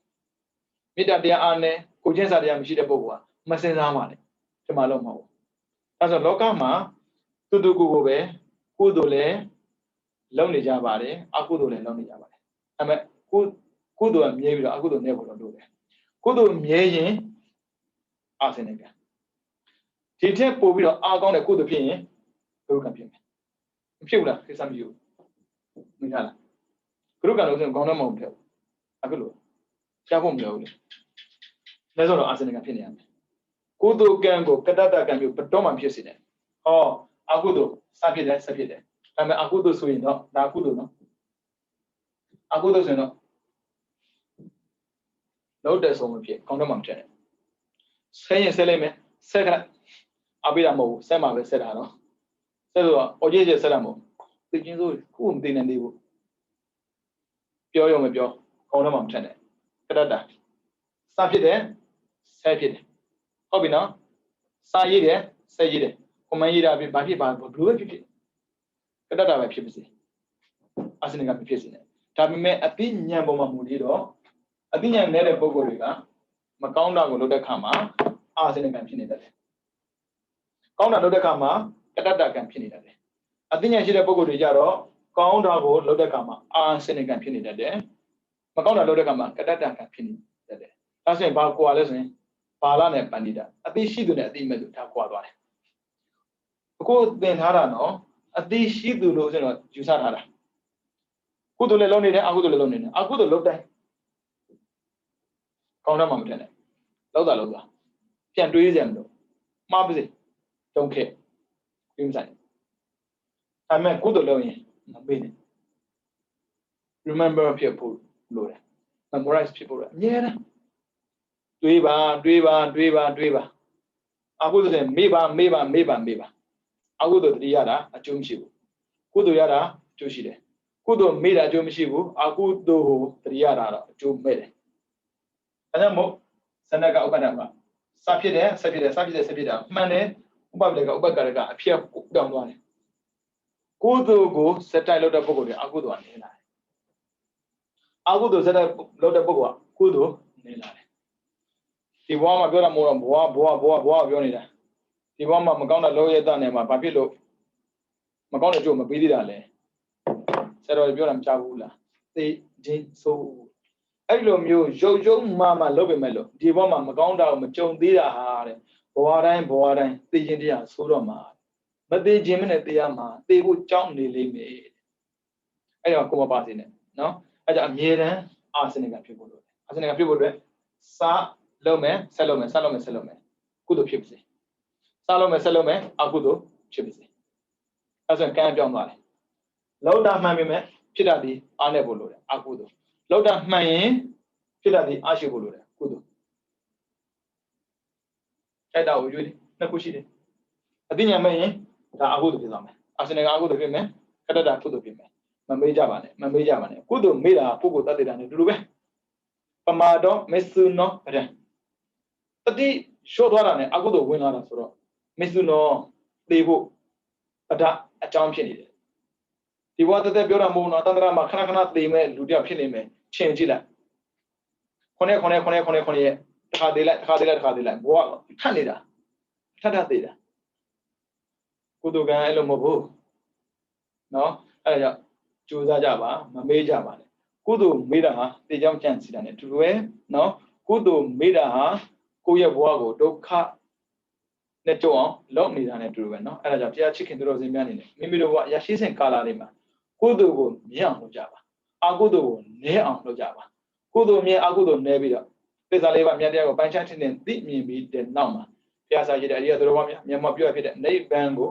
မေတ္တာတရားအားနဲ့ကိုကျင့်စာတရားမရှိတဲ့ပုဂ္ဂိုလ်ကမစင်စားမှလည်းဒီမှာလုံးမဟုတ်အဲဆိုလောကမှာတူကိုပဲကုသိုလ်လည်းလုပ်နေကြပါတယ်အကုသိုလ်လည်းလုပ်နေကြပါတယ်အဲမဲ့ကုသိုလ်ကမြဲပြီးတော့အကုသိုလ်နဲ့ဖို့တော့လုပ်တယ်ကုသိုလ်မြဲရင်အာစနိကံဒီထက်ပို့ပြီးတော့အားကောင်းတဲ့ကုသိုလ်ဖြစ်ရင်ဂရုကံဖြစ်မယ်မဖြစ်ဘူးလားကိစ္စမရှိဘူးမင်းလားဂရုကံလို့ဆိုရင်ခေါင်းထဲမှာမဖြစ်ဘူးအခုလို့ရှားဖို့မလိုဘူးလေလဲဆိုတော့အာစနိကံဖြစ်နေရမယ်ကုသိုလ်ကံကိုကတ္တတကံမျိုးဘတော်မှဖြစ်စေတယ်ဟောအကုသိုလ်စဖြစ်တယ်ဆက်ဖြစ်တယ်ဒါပေမဲ့အကုသိုလ်ဆိုရင်တော့ဒါအကုသိုလ်နော်အကုသိုလ်ဆိုရင်တော့ လောက်တဲ့ဆုံးမဖြစ်ခေါင်းထဲမှာမထည့်နဲ့ဆဲရင်ဆဲလိုက်မယ်ဆဲခလိုက်အပိတာမဟုတ်ဘူးဆဲမှာပဲဆဲတာနော်ဆဲဆိုတော့အော်ကြီးကြီးဆဲတာမဟုတ်သိချင်းစိုးကိုမသိနိုင်သေးဘူးပြောရုံမပြောခေါင်းထဲမှာမထည့်နဲ့ကတတ်တာစဖြစ်တယ်ဆဲဖြစ်တယ်ဟုတ်ပြီနော်စာရေးတယ်ဆဲရေးတယ်ကွန်မန့်ရေးတာဖြစ်ဘာဖြစ်ဘာဘလို့ဖြစ်ဖြစ်ကတတ်တာပဲဖြစ်ပါစေအာစနိကဖြစ်စေတယ်ဒါပေမဲ့အသိဉာဏ်ပေါ်မှာမူတည်တော့အသိဉာဏ်နဲ့တဲ့ပုဂ္ဂိုလ်တွေကမကောင်းတာကိုလုပ်တဲ့ခါမှာအာစနိကဖြစ်နေတတ်တယ်ကောင်းတာလုပ်တဲ့ခါမှာကတတ်တာကံဖြစ်နေတတ်တယ်အသိဉာဏ်ရှိတဲ့ပုဂ္ဂိုလ်တွေကြတော့ကောင်းတာကိုလုပ်တဲ့ခါမှာအာစနိကဖြစ်နေတတ်တယ်မကောင်းတာလုပ်တဲ့ခါမှာကတတ်တာကံဖြစ်နေတတ်တယ်ဒါဆိုရင်ဘာကွာလဲဆိုရင်ဘာလနဲ့ပန္နိတာအသိရှိသူနဲ့အသိမဲ့သူဒါကွာသွားတယ်အခုသင်ထားတာနော်အသိရှိသူလို့ဆိုတော့ယူဆထားတာကုသိုလ်လည်းလုပ်နေတယ်အကုသိုလ်လည်းလုပ်နေတယ်အကုသိုလ်လုပ်တိုင်းကောင်းတော့မှမထင်နဲ့လောက်တာပြန်တွေးကြမလို့မှားပါစေတုံးခဲ့ပြီးမဆိုင်ဒါပေမဲ့ကုသိုလ်လုပ်ရင်မမေ့နဲ့ remember ဖြစ်ဖို့လိုတယ် memorize ဖြစ်ဖို့အများကြီးတွေးပါအကုသိုလ်ဆိုမေ့ပါအကုသိုလ်တတိယတာအကျိုးမရှိဘူးကုသိုလ်ရတာအကျိုးရှိတယ်ကုသိုလ်မေ့တာအကျိုးမရှိဘူးအကုသိုလ်တတိယတာတော့အကျိုးမဲ့တယ်အဲဒါမို့စနကဥပဒမှာစဖြစ်တယ်ဆက်ဖြစ်တာမှန်တယ်ဥပပလေကဥပကရကအဖြစ်ပြောင်းသွားတယ်ကုသိုလ်ကိုစက်တိုက်လုပ်တဲ့ပုဂ္ဂိုလ်တွေအကုသိုလ်ကနေလာတယ်အကုသိုလ်စက်တိုက်လုပ်တဲ့ပုဂ္ဂိုလ်ကကုသိုလ်နေလာတယ်ဒီဘဝမှာပြောတာမဟုတ်တော့ဘဝပြောနေတာဒီဘဝမှာမကောင်းတာလုပ်ရတဲ့နေမှာဘာဖြစ်လို့မကောင်းတဲ့ကြိုးမပေးသေးတာလဲဆရာတော်ပြောတာမချဘူးလားသိခြင်းဆိုအဲ့လိုမျိုးရုပ်မှလုပ်ပေမဲ့လို့ဒီဘဝမှာမကောင်းတာကိုမကြုံသေးတာဟာတဲ့ဘဝတိုင်းသိခြင်းတရားဆိုတော့မှာမသိခြင်းမနဲ့တရားမှာသိဖို့ကြောင်းနေလိမ့်မယ်အဲ့တော့ကိုမပါစေနဲ့နော်အဲ့ဒါအမြဲတမ်းအာစနိကဖြစ်ဖို့လိုတယ်အာစနိကဖြစ်ဖို့အတွက်စလုပ်မယ်ဆက်လုပ်မယ်ကုသိုလ်ဖြစ်ပါစေစလုပ်မယ်ဆက်လုပ်မယ်အကုသိုလ်ဖြစ်ပါစေအဲ့ဆိုကံပြောင်းသွားတယ်လောက်တာမှန်ပြီမဲ့ဖြစ်တာဒီအားနဲ့ဖို့လိုတယ်အကုသိုလ်လောက်တာမှန်ရင်ဖြစ်တာဒီအားရှိဖို့လိုတယ်ကုသိုလ်အဲ့ဒါကိုရွေးနှစ်ခုရှိတယ်အသိဉာဏ်မဲ့ရင်ဒါအကုသိုလ်ဖြစ်သွားမယ်အာစနိကအကုသိုလ်ဖြစ်မယ်ကတ္တတာကုသိုလ်ဖြစ်မယ်မမေ့ကြပါနဲ့ကုသိုလ်မေ့တာပုဂ္ဂိုလ်တတ်တဲ့တာနဲ့တူတူပဲပမာတော့မစ္ဆုနောပဒံတတိရှော့သွားတာနဲ့အကုသိုလ်ဝင်လာတာဆိုတော့မစ္ဆုနောသေဖို့ပဒအကြောင်းဖြစ်နေတယ်ဒီဘဝတသက်ပြောတာမဟုတ်တော့တန္တရာမှာခဏသေမဲ့လူတယောက်ဖြစ်နေမယ်ချင်ကြည့်လိုက်ခုနှစ်ရဲ့တစ်ခါသေးလိုက်ဘဝထပ်နေတာထပ်သေးတာကုသိုလ်ကံအဲ့လိုမဟုတ်ဘူးနော်အဲ့ဒါကြောင့်ကြိုးစားကြပါမမေ့ကြပါနဲ့ကုသိုလ်မေ့တာဟာတေကြောင့်ကြံ့စီတာနဲ့တူတူပဲနော်ကုသိုလ်မေ့တာဟာကိုယ့်ရဲ့ဘဝကိုဒုက္ခနဲ့ကြုံအောင်လုပ်နေတာနဲ့တူတူပဲနော်အဲ့ဒါကြောင့်တရားချစ်ခင်သူတော်စင်များနေတယ်မိမိတို့ကရရှိစဉ်ကာလလေးမှာကုသိုလ်ကိုမြင်အောင်လုပ်ကြပါအကုသိုလ်ကိုနည်းအောင်လုပ်ကြပါကုသိုလ်မြင်အကုသိုလ်နည်းပြီးတော့သစ္စာလေးပါးမြတ်တရားကိုပိုင်းခြားထင်သိမြင်ပြီးတဲ့နောက်မှာဘုရားစာရတဲ့အရိယသူတော်ဘာများမျက်မှောက်ပြုဖြစ်တဲ့နိဗ္ဗာန်ကို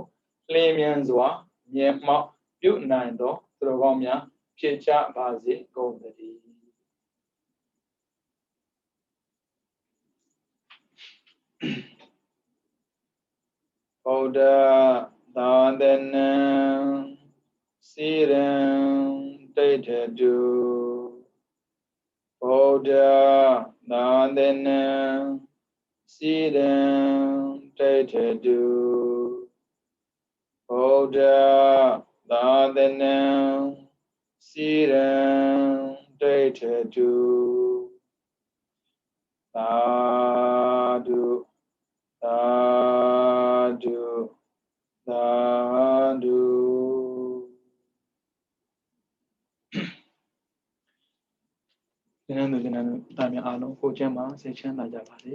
လင်းမြန်စွာမျက်မှောက်ပြုနိုင်သောသူတော်ကောင်းများဖြစ်ကြပါစေကုန်သတည်းဗုဒ္ဓသာသနာစိရံဒိဋ္ဌတုဗုဒ္ဓသာသနာစိရံဒိဋ္ဌတုဗုဒ္ဓသာသနာစိရံဒိဋ္ဌတုသာဓုသာဓုသာဓုဒီနေ့တာများအားလုံးကိုကျမ်းမှာစိတ်ချမ်းသာကြပါစေ